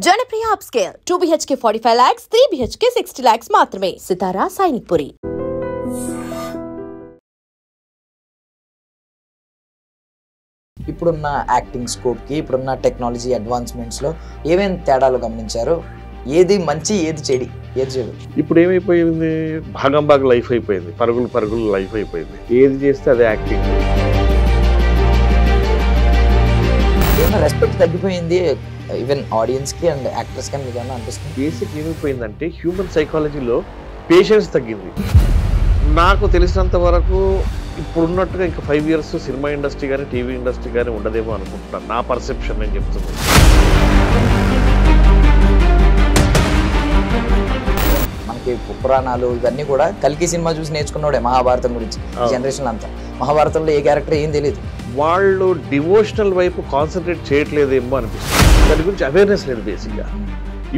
Janapriya upscale 2 BHK 45 lakhs, 3 BHK 60 lakhs మాత్రమే. సితారా సైనిక్పురి. ఇప్పుడున్న acting స్కోప్కి ఇప్పుడున్న టెక్నాలజీ అడ్వాన్స్మెంట్స్లో ఏమేమి తేడాలు గమనించారు? ఏది మంచి, ఏది చెడు? ఇప్పుడు ఏమైపోయింది, భాగం లైఫ్ అయిపోయింది, పరుగులు లైఫ్ అయిపోయింది. ఏది చేస్తే అదే యాక్టింగ్. ఏమైనా రెస్పెక్ట్ తగ్గిపోయింది ఈవెన్ ఆడియన్స్కి అండ్ యాక్టర్స్కి అని మీకు ఏమన్నా అనిపిస్తుంది? బేసిక్ ఏమైపోయిందంటే హ్యూమన్ సైకాలజీలో పేషెన్స్ తగ్గింది. నాకు తెలిసినంత వరకు ఇప్పుడున్నట్టుగా ఇంకా 5 years సినిమా ఇండస్ట్రీ కానీ టీవీ ఇండస్ట్రీ కానీ ఉండదేమో అనుకుంటున్నాను. నా పర్సెప్షన్ నేను చెప్తున్నాను. మనకి పురాణాలు ఇవన్నీ కూడా కల్కి సినిమా చూసి నేర్చుకున్నాడే మహాభారతం గురించి. జనరేషన్ అంతా మహాభారతంలో ఏ క్యారెక్టర్ ఏం తెలియదు. వాళ్ళు డివోషనల్ వైపు కాన్సన్ట్రేట్ చేయట్లేదేమో అనిపిస్తుంది. దాని గురించి అవేర్నెస్ లేదు బేసిక్గా.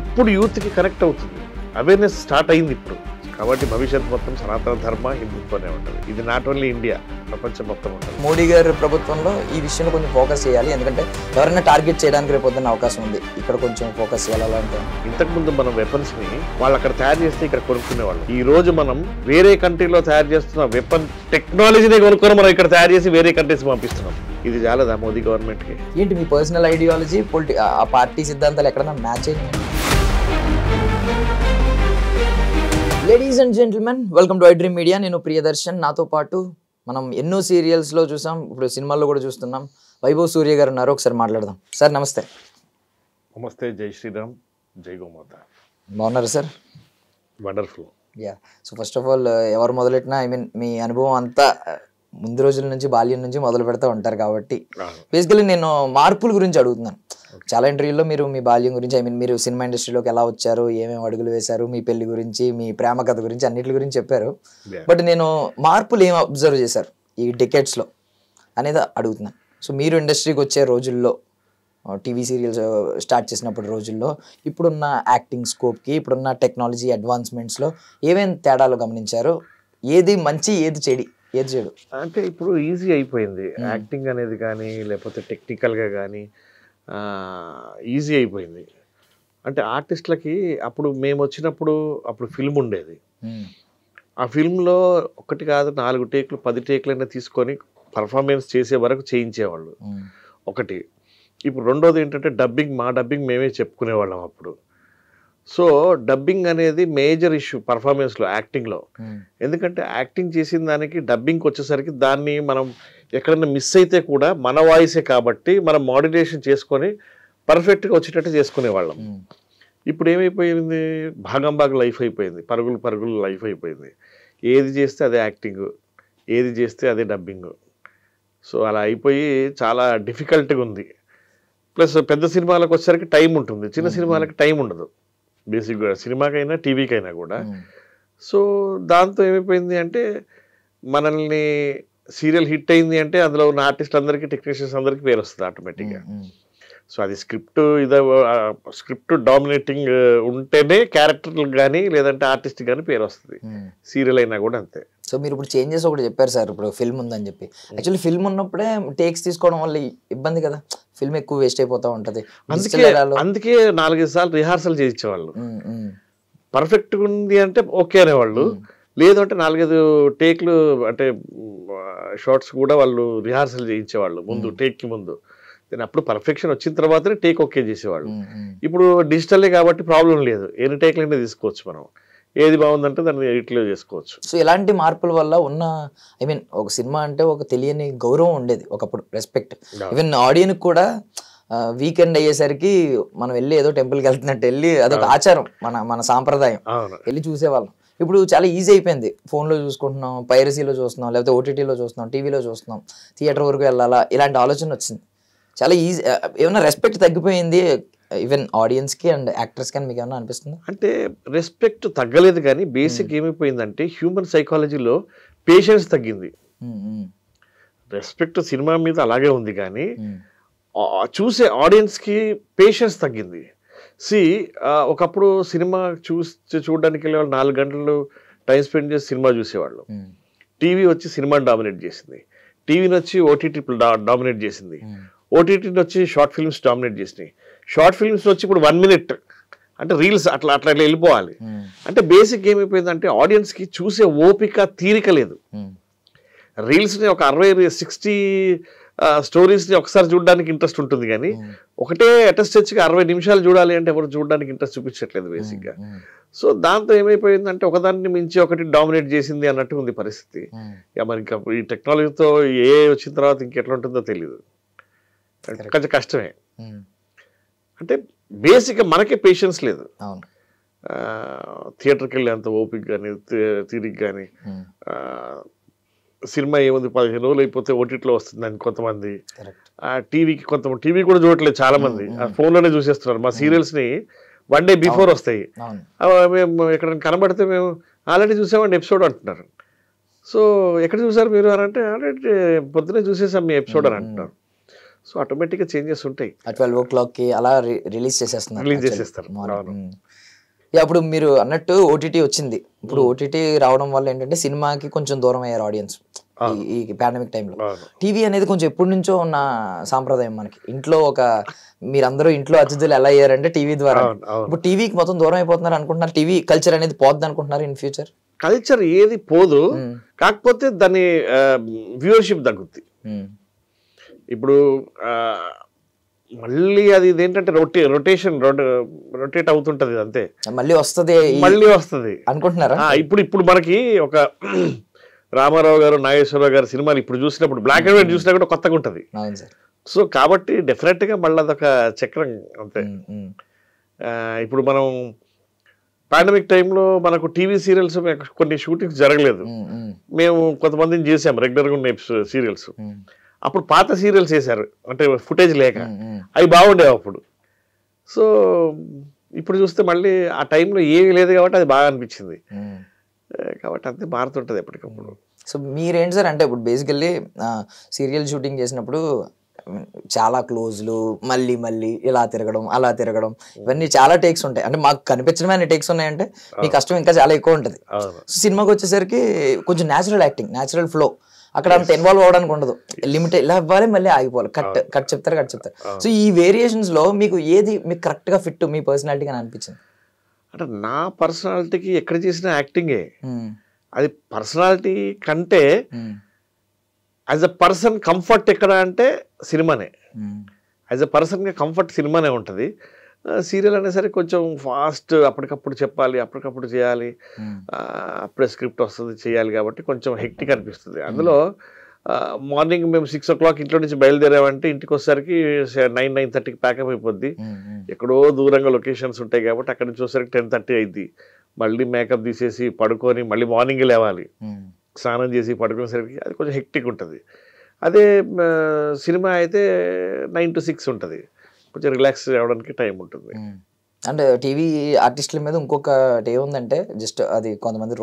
ఇప్పుడు యూత్కి కనెక్ట్ అవుతుంది, అవేర్నెస్ స్టార్ట్ అయింది ఇప్పుడు. కాబట్టి భవిష్యత్ మొత్తం సనాతన ధర్మ హిందుత్వనే ఉంటుంది. ఇది నాట్ ఓన్లీ ఇండియా, ప్రపంచం మొత్తం ఉంటుంది. మోడీ గారి ప్రభుత్వంలో ఈ విషయంలో కొంచెం ఫోకస్ చేయాలి, ఎందుకంటే ఎవరైనా టార్గెట్ చేయడానికి రేపు పొద్దున్న అవకాశం ఉంది. ఇక్కడ కొంచెం ఫోకస్ చేయాలంటే ఇంతకుముందు మనం వెపన్స్ని వాళ్ళు అక్కడ తయారు చేస్తే ఇక్కడ కొనుక్కునేవాళ్ళు. ఈ రోజు మనం వేరే కంట్రీలో తయారు చేస్తున్న వెపన్ టెక్నాలజీని కొనుక్కొని మనం ఇక్కడ తయారు చేసి వేరే కంట్రీస్ పంపిస్తున్నాం. ఇది చాలదా మోదీ గవర్నమెంట్కి? ఏంటి మీ పర్సనల్ ఐడియాలజీ ఆ పార్టీ సిద్ధాంతాలు ఎక్కడైనా మ్యాచ్ అయ్యింది? Ladies and gentlemen, welcome to iDream media. నేను ప్రియదర్శన్. నాతో పాటు మనం ఎన్నో సీరియల్స్లో చూసాం, ఇప్పుడు సినిమాల్లో కూడా చూస్తున్నాం. వైభవ్ సూర్య గారు ఉన్నారు, ఒకసారి మాట్లాడదాం. సార్ నమస్తే. నమస్తే. జై శ్రీరామ్, జై గోమాత. బాగున్నారు sir? Wonderful. Yeah. So first of all ఎవరు మొదలెట్టినా మీ అనుభవం అంతా ముందు రోజుల నుంచి, బాల్యం నుంచి మొదలు పెడతా ఉంటారు కాబట్టి బేసికలీ నేను మార్పుల గురించి అడుగుతున్నాను. చాలా ఇంటర్వ్యూలో మీరు మీ బాల్యం గురించి, మీరు సినిమా ఇండస్ట్రీలోకి ఎలా వచ్చారు, ఏమేమి అడుగులు వేశారు, మీ పెళ్లి గురించి, మీ ప్రేమ కథ గురించి, అన్నిటి గురించి చెప్పారు. బట్ నేను మార్పులు ఏం అబ్జర్వ్ చేశారు ఈ డెకేడ్స్లో అనేది అడుగుతున్నాను. సో మీరు ఇండస్ట్రీకి వచ్చే రోజుల్లో, టీవీ సీరియల్స్ స్టార్ట్ చేసినప్పుడు రోజుల్లో, ఇప్పుడున్న యాక్టింగ్ స్కోప్కి ఇప్పుడున్న టెక్నాలజీ అడ్వాన్స్మెంట్స్లో ఏమేమి తేడాలు గమనించారు? ఏది మంచి, ఏది చెడు? అంటే ఇప్పుడు ఈజీ అయిపోయింది యాక్టింగ్ అనేది కానీ, లేకపోతే టెక్నికల్గా కానీ ఈజీ అయిపోయింది. అంటే ఆర్టిస్టులకి అప్పుడు మేము వచ్చినప్పుడు అప్పుడు ఫిల్మ్ ఉండేది. ఆ ఫిల్మ్లో 1 కాదు 4 టేకులు 10 టేకులైనా తీసుకొని పర్ఫార్మెన్స్ చేసే వరకు చేయించేవాళ్ళు. ఒకటి. ఇప్పుడు రెండోది ఏంటంటే డబ్బింగ్, మా డబ్బింగ్ మేమే చెప్పుకునేవాళ్ళం అప్పుడు. సో డబ్బింగ్ అనేది మేజర్ ఇష్యూ పర్ఫార్మెన్స్లో, యాక్టింగ్లో. ఎందుకంటే యాక్టింగ్ చేసిన దానికి డబ్బింగ్కి వచ్చేసరికి దాన్ని మనం ఎక్కడైనా మిస్ అయితే కూడా మన వాయిసే కాబట్టి మనం మాడ్యులేషన్ చేసుకొని పర్ఫెక్ట్గా వచ్చేటట్టు చేసుకునేవాళ్ళం. ఇప్పుడు ఏమైపోయింది, భాగం లైఫ్ అయిపోయింది, పరుగులు లైఫ్ అయిపోయింది. ఏది చేస్తే అదే యాక్టింగ్, ఏది చేస్తే అదే డబ్బింగ్. సో అలా అయిపోయి చాలా డిఫికల్ట్గా ఉంది. ప్లస్ పెద్ద సినిమాలకు వచ్చేసరికి టైం ఉంటుంది, చిన్న సినిమాలకి టైం ఉండదు బేసిక్గా, సినిమాకైనా టీవీకైనా కూడా. సో దాంతో ఏమైపోయింది అంటే, మనల్ని సీరియల్ హిట్ అయింది అంటే అందులో ఉన్న ఆర్టిస్ట్ అందరికీ, టెక్నీషియన్స్ అందరికీ పేరు వస్తుంది ఆటోమేటిక్గా. సో అది స్క్రిప్ట్ డామినేటింగ్ ఉంటేనే క్యారెక్టర్లకు కానీ లేదంటే ఆర్టిస్ట్ కానీ పేరు వస్తుంది. సీరియల్ అయినా కూడా అంతే. సో మీరు ఇప్పుడు చేంజెస్ ఒకటి చెప్పారు సార్, ఇప్పుడు ఫిల్మ్ ఉందని చెప్పి. యాక్చువల్లీ ఫిల్మ్ ఉన్నప్పుడే టేక్స్ తీసుకోవడం వల్ల ఇబ్బంది కదా, ఫిల్మ్ ఎక్కువ వేస్ట్ అయిపోతా ఉంటుంది. అందుకే 4-5 సార్లు రిహార్సల్ చేయించేవాళ్ళు. పర్ఫెక్ట్గా ఉంది అంటే ఓకే అనేవాళ్ళు, లేదు అంటే 4-5 టేక్లు అంటే షార్ట్స్ కూడా వాళ్ళు రిహార్సల్ చేయించేవాళ్ళు ముందు, టేక్కి ముందు. నేను అప్పుడు పర్ఫెక్షన్ వచ్చిన తర్వాతనే టేక్ ఓకే చేసేవాళ్ళు. ఇప్పుడు డిజిటలే కాబట్టి ప్రాబ్లం లేదు, ఎన్ని టేక్లైనా తీసుకోవచ్చు మనం, ఏది బాగుందంటే దాన్ని ఎడిట్లో చేసుకోవచ్చు. సో ఇలాంటి మార్పుల వల్ల ఉన్న ఒక సినిమా అంటే ఒక తెలియని గౌరవం ఉండేది ఒకప్పుడు, రెస్పెక్ట్. ఈవెన్ ఆడియన్స్ కూడా వీకెండ్ అయ్యేసరికి మనం వెళ్ళి ఏదో టెంపుల్కి వెళ్తున్నట్టు వెళ్ళి, అదొక ఆచారం, మన సాంప్రదాయం, వెళ్ళి చూసేవాళ్ళం. ఇప్పుడు చాలా ఈజీ అయిపోయింది, ఫోన్లో చూసుకుంటున్నాం, పైరసీలో చూస్తున్నాం, లేకపోతే ఓటీటీలో చూస్తున్నాం, టీవీలో చూస్తున్నాం, థియేటర్ వరకు వెళ్ళాలా, ఇలాంటి ఆలోచన వచ్చింది. చాలా ఈజీ. ఏమైనా రెస్పెక్ట్ తగ్గిపోయింది ఈవెన్ ఆడియన్స్కి అండ్ యాక్టర్స్కి అని మీకు ఏమన్నా అనిపిస్తుంది? అంటే రెస్పెక్ట్ తగ్గలేదు కానీ బేసిక్ ఏమైపోయిందంటే హ్యూమన్ సైకాలజీలో పేషెన్స్ తగ్గింది. రెస్పెక్ట్ సినిమా మీద అలాగే ఉంది కానీ చూసే ఆడియన్స్కి పేషెన్స్ తగ్గింది. ఒకప్పుడు సినిమా చూడడానికి వెళ్ళే వాళ్ళు 4 గంటలు టైం స్పెండ్ చేసి సినిమా చూసేవాళ్ళు. టీవీ వచ్చి సినిమాని డామినేట్ చేసింది, టీవీని వచ్చి ఓటీటీ డామినేట్ చేసింది, ఓటీటీని వచ్చి షార్ట్ ఫిల్మ్స్ డామినేట్ చేసినాయి, షార్ట్ ఫిల్మ్స్ వచ్చి ఇప్పుడు 1 minute అంటే రీల్స్ అట్లా అట్లా అట్లా వెళ్ళిపోవాలి. అంటే బేసిక్ ఏమైపోయిందంటే ఆడియన్స్కి చూసే ఓపిక తీరిక లేదు. రీల్స్ని ఒక 60 స్టోరీస్ని ఒకసారి చూడడానికి ఇంట్రెస్ట్ ఉంటుంది, కానీ ఒకటే అటెస్టెచ్గా 60 నిమిషాలు చూడాలి అంటే ఎవరు చూడడానికి ఇంట్రెస్ట్ చూపించట్లేదు బేసిక్గా. సో దాంతో ఏమైపోయిందంటే ఒకదాన్ని మించి ఒకటి డామినేట్ చేసింది అన్నట్టు ఉంది పరిస్థితి. ఇక మరి ఇంకా ఈ టెక్నాలజీతో ఏ వచ్చిన తర్వాత ఇంకెట్లా ఉంటుందో తెలియదు, కొంచెం కష్టమే. అంటే బేసిక్గా మనకే పేషెన్స్ లేదు థియేటర్కి వెళ్ళి అంత ఓపిక కానీ తీరిక కానీ. సినిమా ఏముంది 15 రోజులు అయిపోతే ఓటీటీలో వస్తుంది అని కొంతమంది, టీవీకి కొంతమంది టీవీ కూడా చూడట్లేదు చాలా మంది, ఫోన్లోనే చూసేస్తున్నారు. మా సీరియల్స్ని 1 day బిఫోర్ వస్తాయి, మేము ఎక్కడైనా కనబడితే మేము ఆల్రెడీ చూసామండి ఎపిసోడ్ అంటున్నారు. సో ఎక్కడ చూసారు మీరు అని అంటే ఆల్రెడీ పొద్దునే చూసేసాం మీ ఎపిసోడ్ అని అంటున్నారు. సో ఆటోమేటిక్గా చేంజెస్ ఉంటాయి. 12 o'clock అలా రిలీజ్ చేసేస్తారు. ఇప్పుడు మీరు అన్నట్టు ఓటీటీ వచ్చింది. ఇప్పుడు ఓటీటీ రావడం వల్ల ఏంటంటే సినిమాకి కొంచెం దూరం అయ్యారు ఆడియన్స్ ఈ పాండమిక్ టైంలో. టీవీ అనేది కొంచెం ఎప్పటి నుంచో ఉన్న సాంప్రదాయం మనకి. ఇంట్లో మీరందరూ ఇంట్లో అతిథులు ఎలా అయ్యారంటే టీవీ ద్వారా. ఇప్పుడు టీవీకి మొత్తం దూరం అయిపోతున్నారు అనుకుంటున్నారు. టీవీ కల్చర్ అనేది పోద్ది అనుకుంటున్నారు ఇన్ ఫ్యూచర్? కల్చర్ ఏది పోదు, కాకపోతే దాని వ్యూవర్షిప్ తగ్గుద్ది. ఇప్పుడు మళ్ళీ అది ఇదేంటంటే రొటేట్ అవుతుంటది, అంతే మళ్ళీ వస్తుంది అనుకుంటున్నారా? ఇప్పుడు మనకి ఒక రామారావు గారు, నాగేశ్వరరావు గారు సినిమాలు ఇప్పుడు చూసినప్పుడు బ్లాక్ అండ్ వైట్ చూసినా కూడా కొత్తగా ఉంటది. సో కాబట్టి డెఫినెట్ గా మళ్ళీ అదొక చక్రం అంతే. ఇప్పుడు మనం పాండమిక్ టైంలో మనకు టీవీ సీరియల్స్ కొన్ని షూటింగ్స్ జరగలేదు, మేము కొంతమందిని చేసాం రెగ్యులర్గా ఉన్న సీరియల్స్. అప్పుడు పాత సీరియల్స్ వేశారు అంటే ఫుటేజ్ లేక, అవి బాగుండేవి అప్పుడు. సో ఇప్పుడు చూస్తే మళ్ళీ ఆ టైంలో ఏమీ లేదు కాబట్టి అది బాగా అనిపించింది. కాబట్టి అంతే మారుతుంటుంది ఎప్పటికప్పుడు. సో మీరేంటి సార్ అంటే ఇప్పుడు బేసికల్లీ సీరియల్ షూటింగ్ చేసినప్పుడు చాలా క్లోజ్లు, మళ్ళీ ఇలా తిరగడం అలా తిరగడం, ఇవన్నీ చాలా టేక్స్ ఉంటాయి. అంటే మాకు కనిపించడమే టేక్స్ ఉన్నాయంటే మీ కష్టం ఇంకా చాలా ఎక్కువ ఉంటుంది. సో సినిమాకి వచ్చేసరికి కొంచెం న్యాచురల్ యాక్టింగ్, న్యాచురల్ ఫ్లో, అక్కడ అంత ఇన్వాల్వ్ అవ్వడానికి ఉండదు. లిమిట్ ఇలా ఇవ్వాలి, మళ్ళీ ఆగిపోవాలి, కట్ చెప్తారు. సో ఈ వేరియేషన్స్ లో మీకు ఏది మీకు కరెక్ట్ గా ఫిట్ మీ పర్సనాలిటీగా అనిపించింది? అంటే నా పర్సనాలిటీకి ఎక్కడ చేసిన యాక్టింగే. అది పర్సనాలిటీ కంటే యాజ్ అ పర్సన్ కంఫర్ట్ ఎక్కడ అంటే సినిమానే. యాజ్ అ పర్సన్గా కంఫర్ట్ సినిమానే ఉంటుంది. సీరియల్ అనేసరికి కొంచెం ఫాస్ట్, అప్పటికప్పుడు చెప్పాలి, అప్పటికప్పుడు చేయాలి, అప్పుడే స్క్రిప్ట్ వస్తుంది చేయాలి, కాబట్టి కొంచెం హెక్టిక్ అనిపిస్తుంది. అందులో మార్నింగ్ మేము 6 o'clock ఇంట్లో నుంచి బయలుదేరామంటే ఇంటికి వచ్చేసరికి 9-9:30కి ప్యాకప్ అయిపోద్ది. ఎక్కడో దూరంగా లొకేషన్స్ ఉంటాయి కాబట్టి అక్కడి నుంచి వచ్చేసరికి 10:30 అయింది. మళ్ళీ మేకప్ తీసేసి పడుకొని మళ్ళీ మార్నింగ్ లేవాలి, స్నానం చేసి పడుకునేసరికి అది కొంచెం హెక్టిక్ ఉంటుంది. అదే సినిమా అయితే 9 to 6 ఉంటుంది, కొంచెం రిలాక్స్ అవ్వడానికి టైం ఉంటుంది. అంటే టీవీ ఆర్టిస్టుల మీద ఇంకొకటి ఏముందంటే జస్ట్ అది కొంతమంది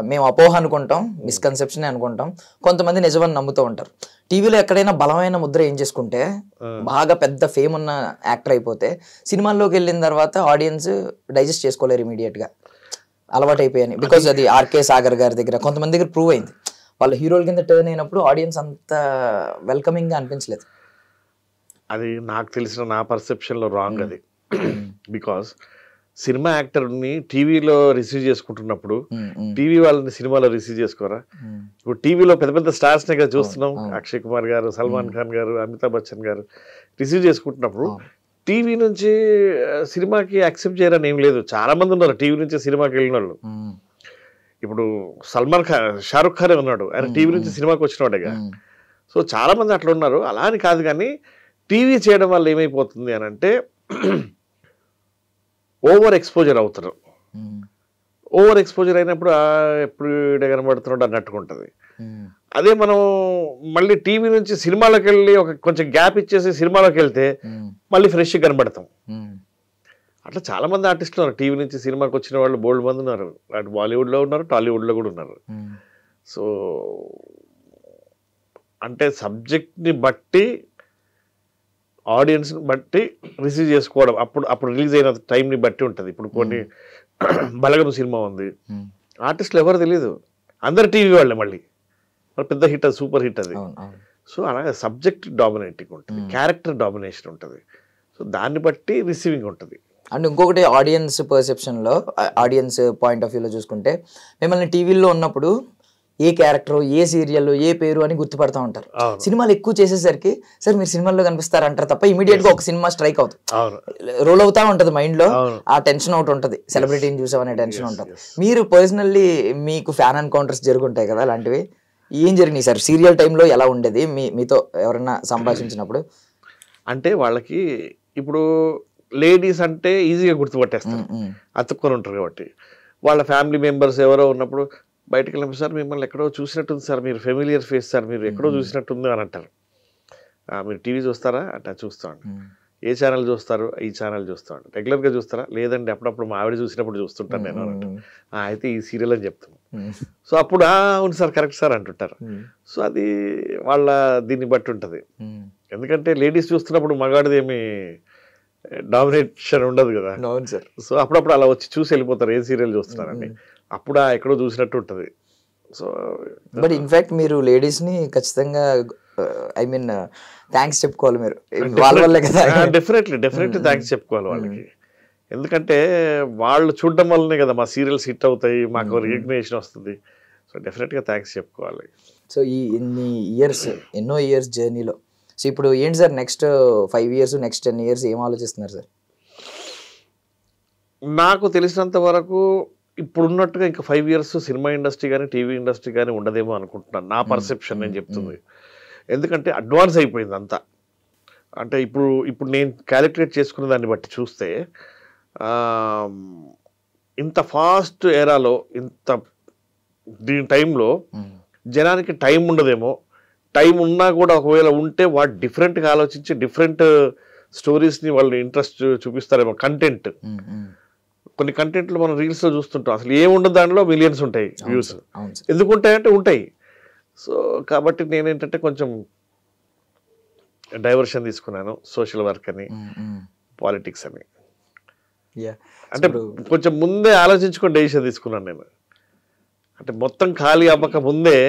మేము అపోహ అనుకుంటాం, మిస్కన్సెప్షన్ అనుకుంటాం, కొంతమంది నిజమని నమ్ముతూ ఉంటారు. టీవీలో ఎక్కడైనా బలమైన ముద్ర ఏం చేసుకుంటే బాగా పెద్ద ఫేమ్ ఉన్న యాక్టర్ అయిపోతే సినిమాల్లోకి వెళ్ళిన తర్వాత ఆడియన్స్ డైజెస్ట్ చేసుకోలేరు ఇమీడియట్గా, అలవాటు అయిపోయాయి. బికాజ్ అది ఆర్కే సాగర్ గారి దగ్గర కొంతమంది దగ్గర ప్రూవ్ అయింది. వాళ్ళు హీరోల కింద టర్న్ అయినప్పుడు ఆడియన్స్ అంత వెల్కమింగ్గా అనిపించలేదు. అది నాకు తెలిసిన నా పర్సెప్షన్లో రాంగ్ అది. బికాస్ సినిమా యాక్టర్ని టీవీలో రిసీవ్ చేసుకుంటున్నప్పుడు టీవీ వాళ్ళని సినిమాలో రిసీవ్ చేసుకోరా? ఇప్పుడు టీవీలో పెద్ద పెద్ద స్టార్స్నే కదా చూస్తున్నాం, అక్షయ్ కుమార్ గారు, సల్మాన్ ఖాన్ గారు, అమితాబ్ బచ్చన్ గారు రిసీవ్ చేసుకుంటున్నప్పుడు టీవీ నుంచి సినిమాకి యాక్సెప్ట్ చేయరని ఏం లేదు. చాలా మంది ఉన్నారు టీవీ నుంచి సినిమాకి వెళ్ళిన వాళ్ళు. ఇప్పుడు సల్మాన్ ఖాన్, షారుఖ్ ఖానే ఉన్నాడు, ఆయన టీవీ నుంచి సినిమాకి వచ్చినవాడేగా. సో చాలా మంది అట్లా ఉన్నారు. అలా అని కాదు, కానీ టీవీ చేయడం వల్ల ఏమైపోతుంది అని అంటే ఓవర్ ఎక్స్పోజర్ అవుతారు. ఓవర్ ఎక్స్పోజర్ అయినప్పుడు ఎప్పుడు కనబడుతున్నాడు అన్నట్టుగా ఉంటుంది. అదే మనం మళ్ళీ టీవీ నుంచి సినిమాలోకి వెళ్ళి కొంచెం గ్యాప్ ఇచ్చేసి సినిమాలోకి వెళ్తే మళ్ళీ ఫ్రెష్గా కనబడతాం. అట్లా చాలా మంది ఆర్టిస్టులు ఉన్నారు, టీవీ నుంచి సినిమాకి వచ్చిన వాళ్ళు బోల్డ్ మంది ఉన్నారు. అటు బాలీవుడ్లో ఉన్నారు, టాలీవుడ్లో కూడా ఉన్నారు. సో అంటే సబ్జెక్ట్ని బట్టి, ఆడియన్స్ని బట్టి రిసీవ్ చేసుకోవడం, అప్పుడు రిలీజ్ అయిన టైంని బట్టి ఉంటుంది. ఇప్పుడు కొన్ని బలగం సినిమా ఉంది, ఆర్టిస్టులు ఎవరు తెలియదు, అందరు టీవీ వాళ్ళే, మళ్ళీ పెద్ద హిట్, అది సూపర్ హిట్ అది. సో అలాగే సబ్జెక్ట్ డామినేటింగ్ ఉంటుంది, క్యారెక్టర్ డామినేషన్ ఉంటుంది. సో దాన్ని బట్టి రిసీవింగ్ ఉంటుంది. అండ్ ఇంకొకటి ఆడియన్స్ పర్సెప్షన్లో, ఆడియన్స్ పాయింట్ ఆఫ్ వ్యూలో చూసుకుంటే మిమ్మల్ని టీవీలో ఉన్నప్పుడు ఏ క్యారెక్టర్, ఏ సీరియల్, ఏ పేరు అని గుర్తుపడతా ఉంటారు. సినిమాలు ఎక్కువ చేసేసరికి సార్ మీరు సినిమాల్లో కనిపిస్తారు అంటారు తప్ప ఇమీడియట్ గా ఒక సినిమా స్ట్రైక్ అవుతుంది, రోల్ అవుతా ఉంటది మైండ్ లో, ఆ టెన్షన్ ఒకటి ఉంటుంది, సెలబ్రిటీని చూసామనే టెన్షన్ ఉంటుంది. మీరు పర్సనల్లీ మీకు ఫ్యాన్ ఎన్కౌంటర్స్ జరుగుంటాయి కదా, అలాంటివి ఏం జరిగినాయి సార్ సీరియల్ టైంలో? ఎలా ఉండేది మీతో ఎవరైనా సంభాషించినప్పుడు? అంటే వాళ్ళకి ఇప్పుడు లేడీస్ అంటే ఈజీగా గుర్తుపట్టేస్తారు, అతుక్కొని ఉంటారు కాబట్టి. వాళ్ళ ఫ్యామిలీ మెంబర్స్ ఎవరో ఉన్నప్పుడు బయటకు వెళ్ళినప్పుడు సార్ మిమ్మల్ని ఎక్కడో చూసినట్టుంది సార్, మీరు ఫెమిలియర్ ఫేస్ సార్, మీరు ఎక్కడో చూసినట్టుంది అని అంటారు. మీరు టీవీ చూస్తారా అంటే చూస్తామండి. ఏ ఛానల్ చూస్తారు? ఈ ఛానల్ చూస్తామండి. రెగ్యులర్గా చూస్తారా? లేదండి అప్పుడప్పుడు మా ఆవిడ చూసినప్పుడు చూస్తుంటాను నేను అంటారు. అయితే ఈ సీరియల్ అని చెప్తాను. సో అప్పుడు అవును సార్ కరెక్ట్ సార్ అంటుంటారు. సో అది వాళ్ళ దీన్ని బట్టి ఉంటుంది. ఎందుకంటే లేడీస్ చూస్తున్నప్పుడు మగాడిది ఏమి డామినేషన్ ఉండదు కదా. సో అప్పుడప్పుడు అలా వచ్చి చూసి వెళ్ళిపోతారు ఏ సీరియల్ చూస్తున్నారని. అప్పుడు ఎక్కడో చూసినట్టు ఉంటుంది. సో బట్ ఇన్ఫాక్ట్ మీరు లేడీస్ని ఖచ్చితంగా ఐ మీన్ థ్యాంక్స్ చెప్పుకోవాలి మీరు, వాళ్ళ వల్లే కదా. డెఫినెట్లీ థ్యాంక్స్ చెప్పుకోవాలి వాళ్ళకి. ఎందుకంటే వాళ్ళు చూడడం వల్లనే కదా మా సీరియల్స్ హిట్ అవుతాయి, మాకు రికగ్నిషన్ వస్తుంది. సో డెఫినెట్గా థ్యాంక్స్ చెప్పుకోవాలి. సో ఈ ఎన్నో ఇయర్స్ జర్నీలో సో ఇప్పుడు ఏంటి sir next 5 years, next 10 years ఏం ఆలోచిస్తున్నారు సార్? నాకు తెలిసినంత వరకు ఇప్పుడున్నట్టుగా ఇంకా 5 years సినిమా ఇండస్ట్రీ కానీ టీవీ ఇండస్ట్రీ కానీ ఉండదేమో అనుకుంటున్నాను. నా పర్సెప్షన్ నేను చెప్తుంది. ఎందుకంటే అడ్వాన్స్ అయిపోయింది అంతా. అంటే ఇప్పుడు నేను క్యాలిక్యులేట్ చేసుకున్న దాన్ని బట్టి చూస్తే ఇంత ఫాస్ట్ ఏరాలో దీని టైంలో జనానికి టైం ఉండదేమో. టైం ఉన్నా కూడా ఒకవేళ ఉంటే వాడు డిఫరెంట్గా ఆలోచించి డిఫరెంట్ స్టోరీస్ని వాళ్ళు ఇంట్రెస్ట్ చూపిస్తారేమో. కంటెంట్, కొన్ని కంటెంట్లు మనం రీల్స్లో చూస్తుంటాం, అసలు ఏముండదు దాంట్లో మిలియన్స్ ఉంటాయి వ్యూస్. ఎందుకు ఉంటాయంటే ఉంటాయి. సో కాబట్టి నేనేంటంటే కొంచెం డైవర్షన్ తీసుకున్నాను, సోషల్ వర్క్ అని, పాలిటిక్స్ అని. అంటే కొంచెం ముందే ఆలోచించుకొని డెసిషన్ తీసుకున్నాను నేను. అంటే మొత్తం ఖాళీ అవ్వక ముందే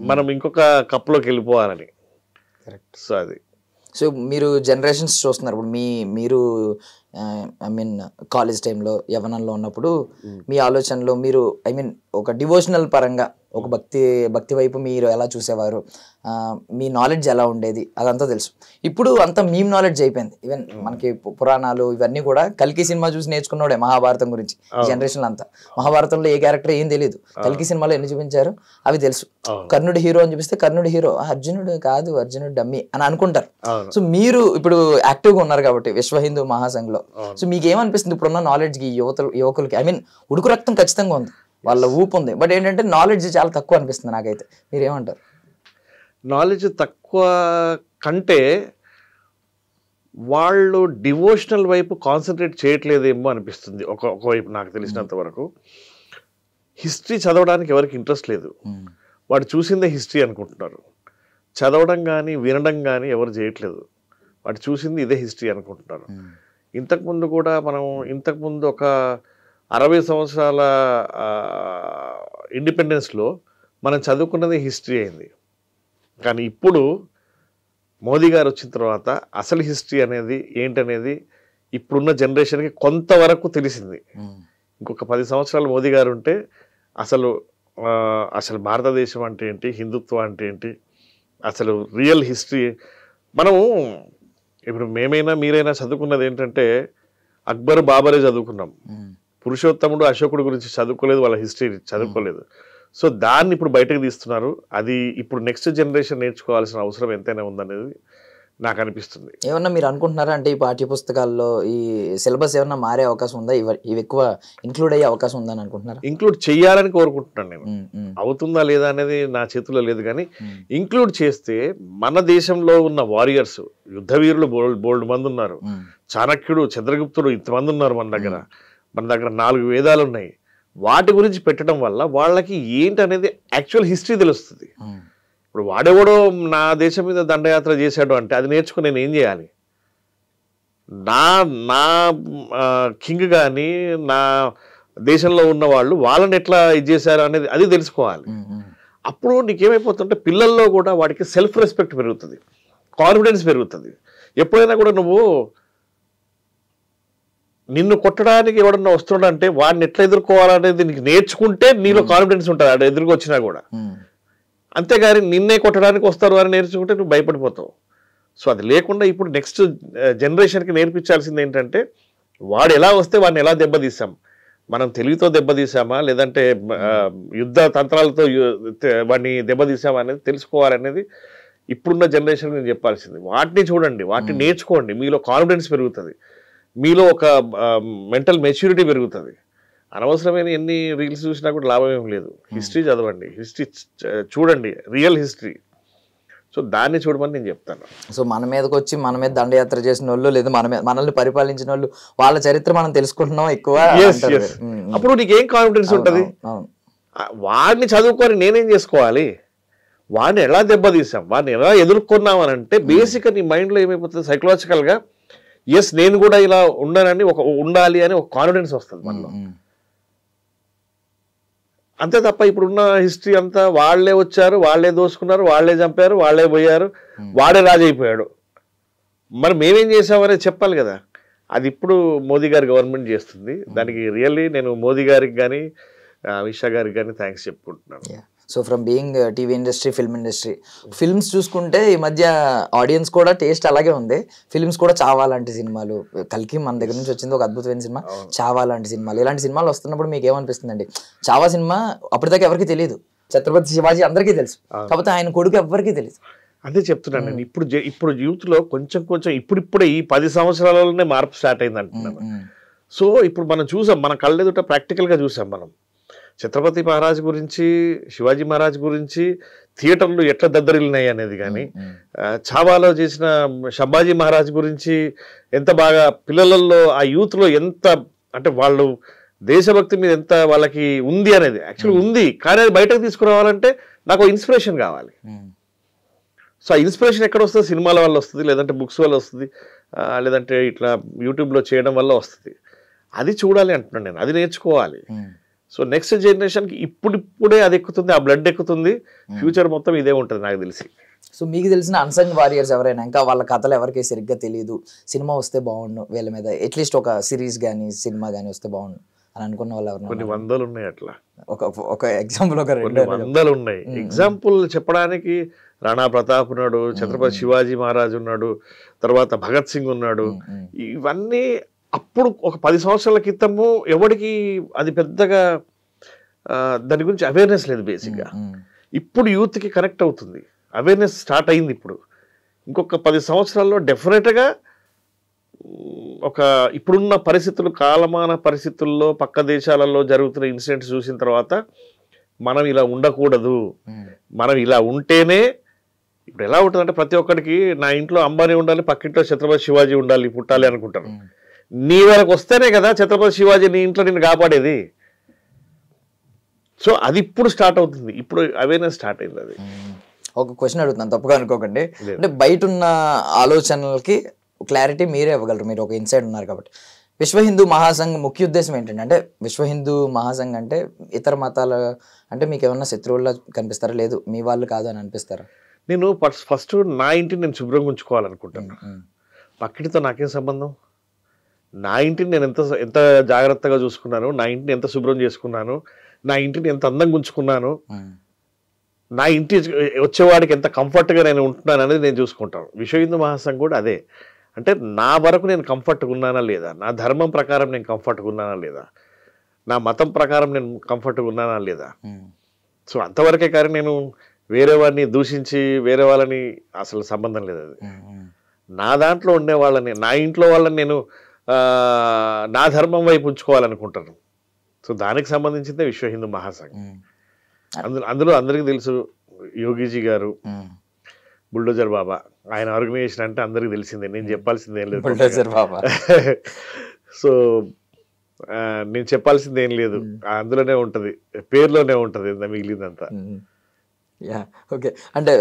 మనం ఇంకొక కప్లోకి వెళ్ళిపోవాలని. సో అది. సో మీరు జనరేషన్స్ చూస్తున్నారు ఇప్పుడు మీరు ఐ మీన్ కాలేజ్ టైంలో యవ్వనంలో ఉన్నప్పుడు మీ ఆలోచనలో మీరు ఐ మీన్ ఒక డివోషనల్ పరంగా ఒక భక్తి వైపు మీరు ఎలా చూసేవారు, మీ నాలెడ్జ్ ఎలా ఉండేది అదంతా తెలుసు. ఇప్పుడు అంతా మీమ్ నాలెడ్జ్ అయిపోయింది. ఈవెన్ మనకి పురాణాలు ఇవన్నీ కూడా కల్కి సినిమా చూసి నేర్చుకున్నాడే మహాభారతం గురించి. ఈ జనరేషన్లో అంతా మహాభారతంలో ఏ క్యారెక్టర్ ఏం తెలియదు, కల్కి సినిమాలో ఎన్ని చూపించారు అవి తెలుసు. కర్ణుడు హీరో అని చూపిస్తే కర్ణుడు హీరో, అర్జునుడు కాదు అర్జునుడు డమ్మీ అని అనుకుంటారు. సో మీరు ఇప్పుడు యాక్టివ్గా ఉన్నారు కాబట్టి విశ్వ హిందూ మహాసంఘ్లో, సో మీకు ఏమనిపిస్తుంది ఇప్పుడున్న నాలెడ్జ్కి యువకులకి? ఐ మీన్ ఉడుకు రక్తం ఖచ్చితంగా ఉంది, వాళ్ళ ఊపు ఉంది, బట్ ఏంటంటే నాలెడ్జ్ చాలా తక్కువ అనిపిస్తుంది నాకైతే. మీరేమంటారు? నాలెడ్జ్ తక్కువ కంటే వాళ్ళు డివోషనల్ వైపు కాన్సన్ట్రేట్ చేయట్లేదేమో అనిపిస్తుంది ఒకవైపు. నాకు తెలిసినంత వరకు హిస్టరీ చదవడానికి ఎవరికి ఇంట్రెస్ట్ లేదు. వాడు చూసిందే హిస్టరీ అనుకుంటున్నారు. చదవడం కానీ వినడం కానీ ఎవరు చేయట్లేదు. వాడు చూసింది ఇదే హిస్టరీ అనుకుంటున్నారు. ఇంతకుముందు కూడా ఇంతకుముందు ఒక 60 సంవత్సరాల ఇండిపెండెన్స్లో మనం చదువుకున్నది హిస్టరీ అయింది. కానీ ఇప్పుడు మోదీ గారు వచ్చిన తర్వాత అసలు హిస్టరీ అనేది ఏంటనేది ఇప్పుడున్న జనరేషన్కి కొంతవరకు తెలిసింది. ఇంకొక 10 సంవత్సరాలు మోదీ గారు ఉంటే అసలు భారతదేశం అంటే ఏంటి, హిందుత్వం అంటే ఏంటి, అసలు రియల్ హిస్టరీ మనము ఇప్పుడు మేమైనా మీరైనా చదువుకున్నది ఏంటంటే అక్బర్ బాబరే చదువుకున్నాం. పురుషోత్తముడు అశోకుడు గురించి చదువుకోలేదు, వాళ్ళ హిస్టరీ చదువుకోలేదు. సో దాన్ని ఇప్పుడు బయటకు తీస్తున్నారు. అది ఇప్పుడు నెక్స్ట్ జనరేషన్ నేర్చుకోవాల్సిన అవసరం ఎంతైనా ఉందనేది నాకు అనిపిస్తుంది. ఏమన్నా మీరు అనుకుంటున్నారా అంటే ఈ పాఠ్య పుస్తకాల్లో ఈ సిలబస్ ఏమన్నా మారే అవకాశం ఉందా, ఇవి ఎక్కువ ఇంక్లూడ్ అయ్యే అవకాశం ఉందని అనుకుంటున్నారా? ఇంక్లూడ్ చేయాలని కోరుకుంటున్నాను నేను. అవుతుందా లేదా అనేది నా చేతుల్లో లేదు, కానీ ఇంక్లూడ్ చేస్తే మన దేశంలో ఉన్న వారియర్స్, యుద్ధ వీరులు బోల్డ్ మంది ఉన్నారు. చాణక్యుడు, చంద్రగుప్తుడు ఇంతమంది ఉన్నారు మన దగ్గర 4 వేదాలు ఉన్నాయి. వాటి గురించి పెట్టడం వల్ల వాళ్ళకి ఏంటనేది యాక్చువల్ హిస్టరీ తెలుస్తుంది. ఇప్పుడు వాడెవడో నా దేశం మీద దండయాత్ర చేశాడు అంటే అది నేర్చుకుని నేను ఏం చేయాలి? నా కింగ్ కానీ నా దేశంలో ఉన్న వాళ్ళు వాళ్ళని ఎట్లా ఇది చేశారు అనేది అది తెలుసుకోవాలి. అప్పుడు నీకేమైపోతుంటే పిల్లల్లో కూడా వాడికి సెల్ఫ్ రెస్పెక్ట్ పెరుగుతుంది, కాన్ఫిడెన్స్ పెరుగుతుంది. ఎప్పుడైనా కూడా నువ్వు నిన్ను కొట్టడానికి ఎవడన్నా వస్తున్నాడంటే వాడిని ఎట్లా ఎదుర్కోవాలనేది నీకు నేర్చుకుంటే నీలో కాన్ఫిడెన్స్ ఉంటుంది ఆడ ఎదురుకు వచ్చినా కూడా. అంతేగాని నిన్నే కొట్టడానికి వస్తారు అని నేర్చుకుంటే నువ్వు భయపడిపోతావు. సో అది లేకుండా ఇప్పుడు నెక్స్ట్ జనరేషన్కి నేర్పించాల్సింది ఏంటంటే వాడు ఎలా వస్తే వాడిని ఎలా దెబ్బతీసాం, మనం తెలివితో దెబ్బతీసామా లేదంటే యుద్ధ తంత్రాలతో వాడిని దెబ్బతీసామా అనేది తెలుసుకోవాలనేది ఇప్పుడున్న జనరేషన్ నేను చెప్పాల్సింది. వాటిని చూడండి, వాటిని నేర్చుకోండి, మీలో కాన్ఫిడెన్స్ పెరుగుతుంది, మీలో ఒక మెంటల్ మెచ్యూరిటీ పెరుగుతుంది. అనవసరమైన ఎన్ని రీల్స్ చూసినా కూడా లాభం ఏం లేదు. హిస్టరీ చదవండి, హిస్టరీ చూడండి, రియల్ హిస్టరీ. సో దాన్ని చూడమని నేను చెప్తాను. సో మన మీదకి వచ్చి మన మీద దండయాత్ర చేసిన వాళ్ళు లేదా మనల్ని పరిపాలించిన వాళ్ళు వాళ్ళ చరిత్ర మనం తెలుసుకుంటున్నాం ఎక్కువ. అప్పుడు నీకేం కాన్ఫిడెన్స్ ఉంటుంది? వాడిని చదువుకొని నేనేం చేసుకోవాలి, వాడిని ఎలా దెబ్బతీసాం, వాడిని ఎలా ఎదుర్కొన్నాం అని అంటే బేసిక్గా నీ మైండ్లో ఏమైపోతుంది, సైకలాజికల్గా ఎస్ నేను కూడా ఇలా ఉన్నానని ఉండాలి అని ఒక కాన్ఫిడెన్స్ వస్తుంది మనలో. అంతే తప్ప ఇప్పుడున్న హిస్టరీ అంతా వాళ్లే వచ్చారు, వాళ్లే దోసుకున్నారు, వాళ్లే చంపారు, వాళ్లే పోయారు, వాడే రాజైపోయాడు, మరి మేమేం చేసామనేది చెప్పాలి కదా. అది ఇప్పుడు మోదీ గారి గవర్నమెంట్ చేస్తుంది. దానికి రియల్లీ నేను మోదీ గారికి కానీ అమిత్ షా గారికి కానీ థ్యాంక్స్ చెప్పుకుంటున్నాను. So from being TV industry, film industry, films చూసుకుంటే ఈ మధ్య ఆడియన్స్ కూడా టేస్ట్ అలాగే ఉంది. ఫిల్మ్స్ కూడా చావా లాంటి సినిమాలు, కల్కి మన దగ్గర నుంచి వచ్చింది ఒక అద్భుతమైన సినిమా, చావా లాంటి సినిమాలు, ఇలాంటి సినిమాలు వస్తున్నప్పుడు మీకు ఏమనిపిస్తుందండి? చావా సినిమా అప్పటిదాకా ఎవరికి తెలియదు, ఛత్రపతి శివాజీ అందరికీ తెలుసు, కాకపోతే ఆయన కొడుకు ఎవరికి తెలియదు. అదే చెప్తున్నాను నేను. ఇప్పుడు యూత్లో కొంచెం ఇప్పుడిప్పుడే ఈ 10 సంవత్సరాలలోనే మార్పు స్టార్ట్ అయింది అంటున్నాను. సో ఇప్పుడు మనం చూసాం, మన కళ్ళెదుట ప్రాక్టికల్గా చూసాం మనం ఛత్రపతి మహారాజ్ గురించి, శివాజీ మహారాజ్ గురించి థియేటర్లు ఎట్లా దద్దరిల్లినాయి అనేది కానీ, చావాలో చేసిన షంబాజీ మహారాజ్ గురించి ఎంత బాగా పిల్లలలో ఆ యూత్లో ఎంత అంటే వాళ్ళు దేశభక్తి మీద ఎంత వాళ్ళకి ఉంది అనేది యాక్చువల్గా ఉంది. కానీ అది బయటకు తీసుకురావాలంటే నాకు ఇన్స్పిరేషన్ కావాలి. సో ఆ ఇన్స్పిరేషన్ ఎక్కడ వస్తుంది? సినిమాల వల్ల వస్తుంది, లేదంటే బుక్స్ వల్ల వస్తుంది, లేదంటే ఇట్లా యూట్యూబ్లో చేయడం వల్ల వస్తుంది. అది చూడాలి అంటున్నాను నేను, అది నేర్చుకోవాలి. సో నెక్స్ట్ జనరేషన్కి ఇప్పుడిప్పుడే అది ఎక్కుతుంది, ఆ బ్లడ్ ఎక్కుతుంది, ఫ్యూచర్ మొత్తం ఇదే ఉంటుంది నాకు తెలిసి. సో మీకు తెలిసిన అన్సంగ్ వారియర్స్ ఎవరైనా, ఇంకా వాళ్ళ కథలు ఎవరికి సరిగ్గా తెలియదు, సినిమా వస్తే బాగుండు వీళ్ళ మీద, అట్లీస్ట్ ఒక సిరీస్ కానీ సినిమా కానీ వస్తే బాగుండు అని అనుకున్న వాళ్ళు ఎవరు? కొన్ని వందలు ఉన్నాయి అట్లా. ఒక ఎగ్జాంపుల్, ఒక 2 వందలు ఉన్నాయి. ఎగ్జాంపుల్ చెప్పడానికి రాణా ప్రతాప్ ఉన్నాడు, ఛత్రపతి శివాజీ మహారాజ్ ఉన్నాడు, తర్వాత భగత్ సింగ్ ఉన్నాడు. ఇవన్నీ అప్పుడు ఒక 10 సంవత్సరాల క్రితము ఎవరికి అది పెద్దగా దాని గురించి అవేర్నెస్ లేదు బేసిక్గా. ఇప్పుడు యూత్కి కనెక్ట్ అవుతుంది, అవేర్నెస్ స్టార్ట్ అయింది. ఇప్పుడు ఇంకొక 10 సంవత్సరాల్లో డెఫినెట్గా ఒక ఇప్పుడున్న పరిస్థితులు, కాలమాన పరిస్థితుల్లో పక్క దేశాలలో జరుగుతున్న ఇన్సిడెంట్స్ చూసిన తర్వాత మనం ఇలా ఉండకూడదు, మనం ఇలా ఉంటేనే. ఇప్పుడు ఎలా ఉంటుందంటే ప్రతి ఒక్కరికి నా ఇంట్లో అంబానీ ఉండాలి, పక్కింట్లో ఛత్రపతి శివాజీ ఉండాలి, పుట్టాలి అనుకుంటారు. నీ వరకు వస్తేనే కదా ఛత్రపతి శివాజీ నీ ఇంట్లో నిన్ను కాపాడేది. సో అది ఇప్పుడు స్టార్ట్ అవుతుంది, ఇప్పుడు అవేర్నెస్ స్టార్ట్ అయింది. అది ఒక క్వశ్చన్ అడుగుతున్నాను, తప్పుగా అనుకోకండి. అంటే బయట ఉన్న ఆలోచనలకి క్లారిటీ మీరే ఇవ్వగలరు, మీరు ఒక ఇన్సైడ్ ఉన్నారు కాబట్టి. విశ్వ హిందూ మహాసంఘ్ ముఖ్య ఉద్దేశం ఏంటంటే, అంటే విశ్వ హిందూ మహాసంఘ్ అంటే ఇతర మతాల అంటే మీకు ఏమన్నా శత్రువుల్లో కనిపిస్తారా? లేదు మీ వాళ్ళు కాదు అని అనిపిస్తారా? నేను ఫస్ట్ నా ఇంటిని నేను శుభ్రంగా ఉంచుకోవాలనుకుంటాను. పక్కింటితో నాకేం సంబంధం? నా ఇంటిని నేను ఎంత జాగ్రత్తగా చూసుకున్నాను, నా ఇంటిని ఎంత శుభ్రం చేసుకున్నాను, నా ఇంటిని ఎంత అందంగా ఉంచుకున్నాను, నా ఇంటి వచ్చేవాడికి ఎంత కంఫర్ట్గా నేను ఉంటున్నాను అనేది నేను చూసుకుంటాను. విశ్వ హిందూ మహాసంఘ్ కూడా అదే. అంటే నా వరకు నేను కంఫర్ట్గా ఉన్నానా లేదా, నా ధర్మం ప్రకారం నేను కంఫర్ట్గా ఉన్నానా లేదా, నా మతం ప్రకారం నేను కంఫర్ట్గా ఉన్నానా లేదా. సో అంతవరకే కానీ నేను వేరే వాడిని దూషించి వేరే వాళ్ళని అసలు సంబంధం లేదు. అది నా దాంట్లో ఉండే వాళ్ళని, నా ఇంట్లో వాళ్ళని నేను నా ధర్మం వైపు ఉంచుకోవాలనుకుంటాను. సో దానికి సంబంధించిందే విశ్వ హిందూ మహాసంఘ్. అందులో అందరికీ తెలుసు యోగిజీ గారు, బుల్డోజర్ బాబా, ఆయన ఆర్గనైజేషన్ అంటే అందరికి తెలిసిందే, నేను చెప్పాల్సింది ఏం లేదు. బుల్డోజర్ బాబా సో నేను చెప్పాల్సింది ఏం లేదు, అందులోనే ఉంటుంది, పేరులోనే ఉంటుంది మిగిలిందంతా. Yeah okay. అంటే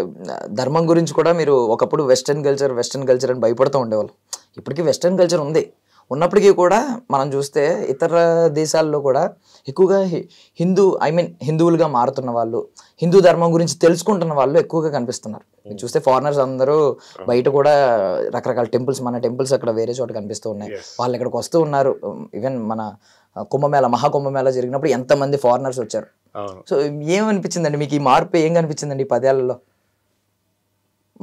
ధర్మం గురించి కూడా మీరు ఒకప్పుడు వెస్టర్న్ కల్చర్ అని భయపడుతూ ఉండేవాళ్ళు. ఇప్పటికీ వెస్టర్న్ కల్చర్ ఉంది, ఉన్నప్పటికీ కూడా మనం చూస్తే ఇతర దేశాల్లో కూడా ఎక్కువగా హిందువులుగా మారుతున్న వాళ్ళు, హిందూ ధర్మం గురించి తెలుసుకుంటున్న వాళ్ళు ఎక్కువగా కనిపిస్తున్నారు. మీరు చూస్తే ఫారినర్స్ అందరూ బయట కూడా రకరకాల టెంపుల్స్, మన టెంపుల్స్ అక్కడ వేరే చోట కనిపిస్తూ ఉన్నాయి. వాళ్ళు ఇక్కడికి వస్తూ ఉన్నారు. ఈవెన్ మన కుంభమేళ, మహాకుంభమేళ జరిగినప్పుడు ఎంతమంది ఫారినర్స్ వచ్చారు. సో ఏమనిపించిందండి మీకు ఈ మార్పు? ఏం కనిపించిందండి ఈ 10 ఏళ్లలో?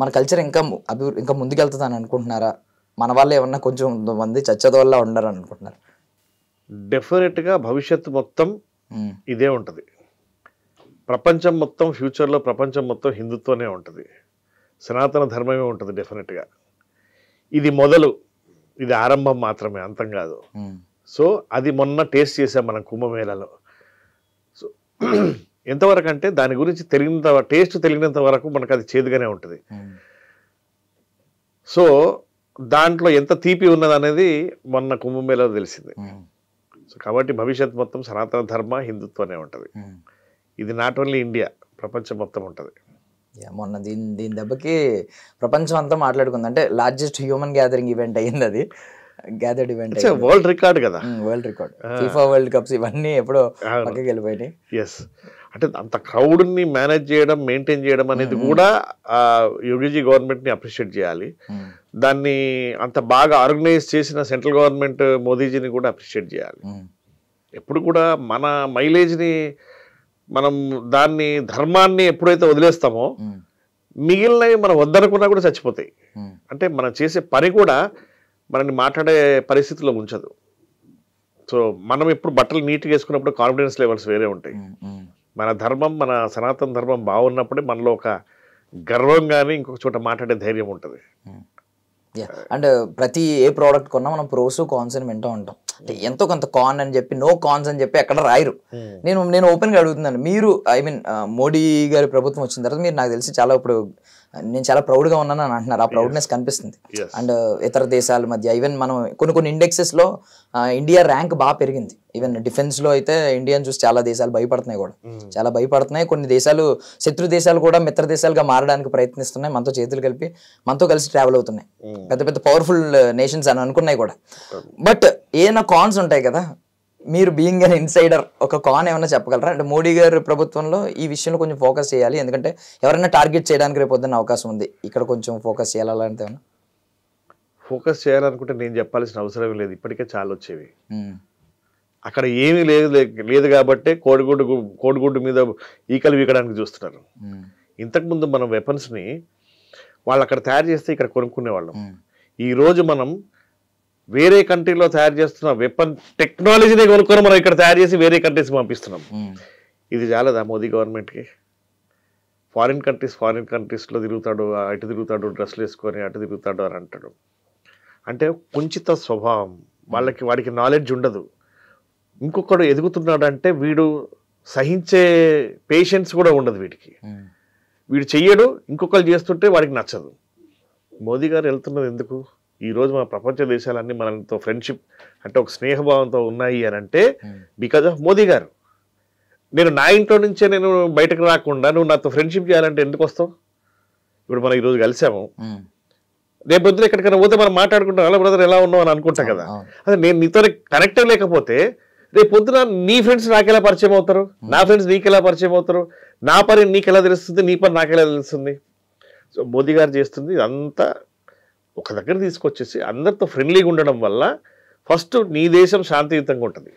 మన కల్చర్ ఇంకా ముందుకెళ్తుంది అని అనుకుంటున్నారా? మన వాళ్ళు ఏమన్నా కొంచెం మంది చచ్చదోళ్ళ ఉండరు అనుకుంటున్నారు? డెఫినెట్గా భవిష్యత్తు మొత్తం ఇదే ఉంటుంది. ప్రపంచం మొత్తం ఫ్యూచర్లో ప్రపంచం మొత్తం హిందుత్వనే ఉంటుంది, సనాతన ధర్మమే ఉంటుంది డెఫినెట్గా. ఇది మొదలు, ఇది ఆరంభం మాత్రమే, అంతం కాదు. సో అది మొన్న టేస్ట్ చేసాం మనం కుంభమేళలో. సో ఎంతవరకు అంటే దాని గురించి టేస్ట్ తెలియనంత వరకు మనకు అది చేదుగానే ఉంటుంది. సో దాంట్లో ఎంత తీపి ఉన్నది అనేది మొన్న కుంభమేళలో తెలిసింది. సో కాబట్టి భవిష్యత్ మొత్తం సనాతన ధర్మ హిందుత్వనే ఉంటుంది. ఇది నాట్ ఓన్లీ ఇండియా, ప్రపంచం మొత్తం ఉంటుంది. మొన్న దీని దెబ్బకి ప్రపంచం అంతా మాట్లాడుకుంది. అంటే లార్జెస్ట్ హ్యూమన్ గ్యాదరింగ్ ఈవెంట్ అయ్యింది అది. గ్యాదర్డ్ ఈవెంట్, వరల్డ్ రికార్డ్ కదా, world record. FIFA world cups ఇవన్నీ ఎప్పుడో పక్కకి వెళ్ళిపోయినాయి. ఎస్, అంటే అంత క్రౌడ్ని మేనేజ్ చేయడం, మెయింటైన్ చేయడం అనేది కూడా యోగిజీ గవర్నమెంట్ని అప్రిషియేట్ చేయాలి. దాన్ని అంత బాగా ఆర్గనైజ్ చేసిన సెంట్రల్ గవర్నమెంట్ మోదీజీని కూడా అప్రిషియేట్ చేయాలి. ఎప్పుడు కూడా మన మైలేజ్ని, మనం దాన్ని ధర్మాన్ని ఎప్పుడైతే వదిలేస్తామో మిగిలినవి మనం వద్దనుకున్నా కూడా చచ్చిపోతాయి. అంటే మనం చేసే పని కూడా మనల్ని మాట్లాడే పరిస్థితిలో ఉంచదు. సో మనం ఎప్పుడు బట్టలు నీట్గా వేసుకున్నప్పుడు కాన్ఫిడెన్స్ లెవెల్స్ వేరే ఉంటాయి. మన ధర్మం, మన సనాతన ధర్మం బాగున్నప్పుడే మనలో ఒక గర్వం కానీ ఇంకొక చోట మాట్లాడే ధైర్యం ఉంటుంది. అండ్ ప్రతి ఏ ప్రోడక్ట్ కొన్నా మనం ప్రోస్ కాన్స్ అని వింటూ ఉంటాం. అంటే ఎంతో కొంత కాన్ అని చెప్పి, నో కాన్స్ అని చెప్పి ఎక్కడ రాయరు. నేను ఓపెన్గా అడుగుతున్నాను, మీరు మోడీ గారి ప్రభుత్వం వచ్చిన తర్వాత మీరు నాకు తెలిసి చాలా ఇప్పుడు నేను చాలా ప్రౌడ్గా ఉన్నాను అని అంటున్నారు. ఆ ప్రౌడ్నెస్ కనిపిస్తుంది. అండ్ ఇతర దేశాల మధ్య ఈవెన్ మనం కొన్ని ఇండెక్సెస్లో ఇండియా ర్యాంక్ బాగా పెరిగింది. ఈవెన్ డిఫెన్స్లో అయితే ఇండియాని చూసి చాలా దేశాలు భయపడుతున్నాయి కూడా, చాలా భయపడుతున్నాయి. కొన్ని దేశాలు, శత్రు దేశాలు కూడా మిత్ర దేశాలుగా మారడానికి ప్రయత్నిస్తున్నాయి, మనతో చేతులు కలిపి మనతో కలిసి ట్రావెల్ అవుతున్నాయి. పెద్ద పెద్ద పవర్ఫుల్ నేషన్స్ అని అనుకున్నాయి కూడా. బట్ ఏమైనా కాన్స్ ఉంటాయి కదా. మీరు బీయింగ్ అన్ ఇన్సైడర్ ఒక కాన్ ఏమన్నా చెప్పగలరా? అంటే మోడీ గారి ప్రభుత్వంలో ఈ విషయంలో కొంచెం ఫోకస్ చేయాలి, ఎందుకంటే ఎవరైనా టార్గెట్ చేయడానికి రేపు పొద్దున్న అవకాశం ఉంది, ఇక్కడ కొంచెం ఫోకస్ చేయాలి అంటే ఏమన్నా? ఫోకస్ చేయాలనుకుంటే నేను చెప్పాల్సిన అవసరం లేదు, ఇప్పటికే చాలా వచ్చేవి. అక్కడ ఏమీ లేదు కాబట్టి కోడిగుడ్డు మీద ఈకలు వీకడానికి చూస్తున్నారు. ఇంతకుముందు మనం వెపన్స్ని వాళ్ళు అక్కడ తయారు చేస్తే ఇక్కడ కొనుక్కునేవాళ్ళం. ఈరోజు మనం వేరే కంట్రీలో తయారు చేస్తున్న వెపన్ టెక్నాలజీని కొనుక్కొని మనం ఇక్కడ తయారు చేసి వేరే కంట్రీస్కి పంపిస్తున్నాం. ఇది చాలదా మోదీ గవర్నమెంట్కి? ఫారిన్ కంట్రీస్లో తిరుగుతాడు, అటు తిరుగుతాడు, డ్రెస్సులు వేసుకొని అటు తిరుగుతాడు అని అంటాడు. అంటే కుంచిత స్వభావం, వాడికి నాలెడ్జ్ ఉండదు. ఇంకొకడు ఎదుగుతున్నాడు అంటే వీడు సహించే పేషెన్స్ కూడా ఉండదు వీడికి. వీడు చెయ్యడు, ఇంకొకరు చేస్తుంటే వాడికి నచ్చదు. మోదీ గారు వెళ్తున్నది ఎందుకు? ఈరోజు మన ప్రపంచ దేశాలన్నీ మనతో ఫ్రెండ్షిప్ అంటే ఒక స్నేహభావంతో ఉన్నాయి అని అంటే బికాజ్ ఆఫ్ మోదీ గారు. నేను నా ఇంట్లో నుంచే నేను బయటకు రాకుండా నువ్వు నాతో ఫ్రెండ్షిప్ చేయాలంటే ఎందుకు వస్తావు? ఇప్పుడు మనం ఈరోజు కలిసాము, రేపు పొద్దున ఎక్కడికైనా పోతే మనం మాట్లాడుకుంటాం, అలా బ్రదర్ ఎలా ఉన్నావు అని అనుకుంటాం కదా. అదే నేను నీతో కనెక్ట్ లేకపోతే రేపు పొద్దున నీ ఫ్రెండ్స్ నాకెలా పరిచయం అవుతారు, నా ఫ్రెండ్స్ నీకెలా పరిచయం అవుతారు, నా పని నీకెలా తెలుస్తుంది, నీ పని నాకెలా తెలుస్తుంది? సో మోదీ గారు చేస్తుంది ఇదంతా ఒక దగ్గర తీసుకొచ్చేసి అందరితో ఫ్రెండ్లీగా ఉండడం వల్ల ఫస్ట్ నీ దేశం శాంతియుతంగా ఉంటుంది.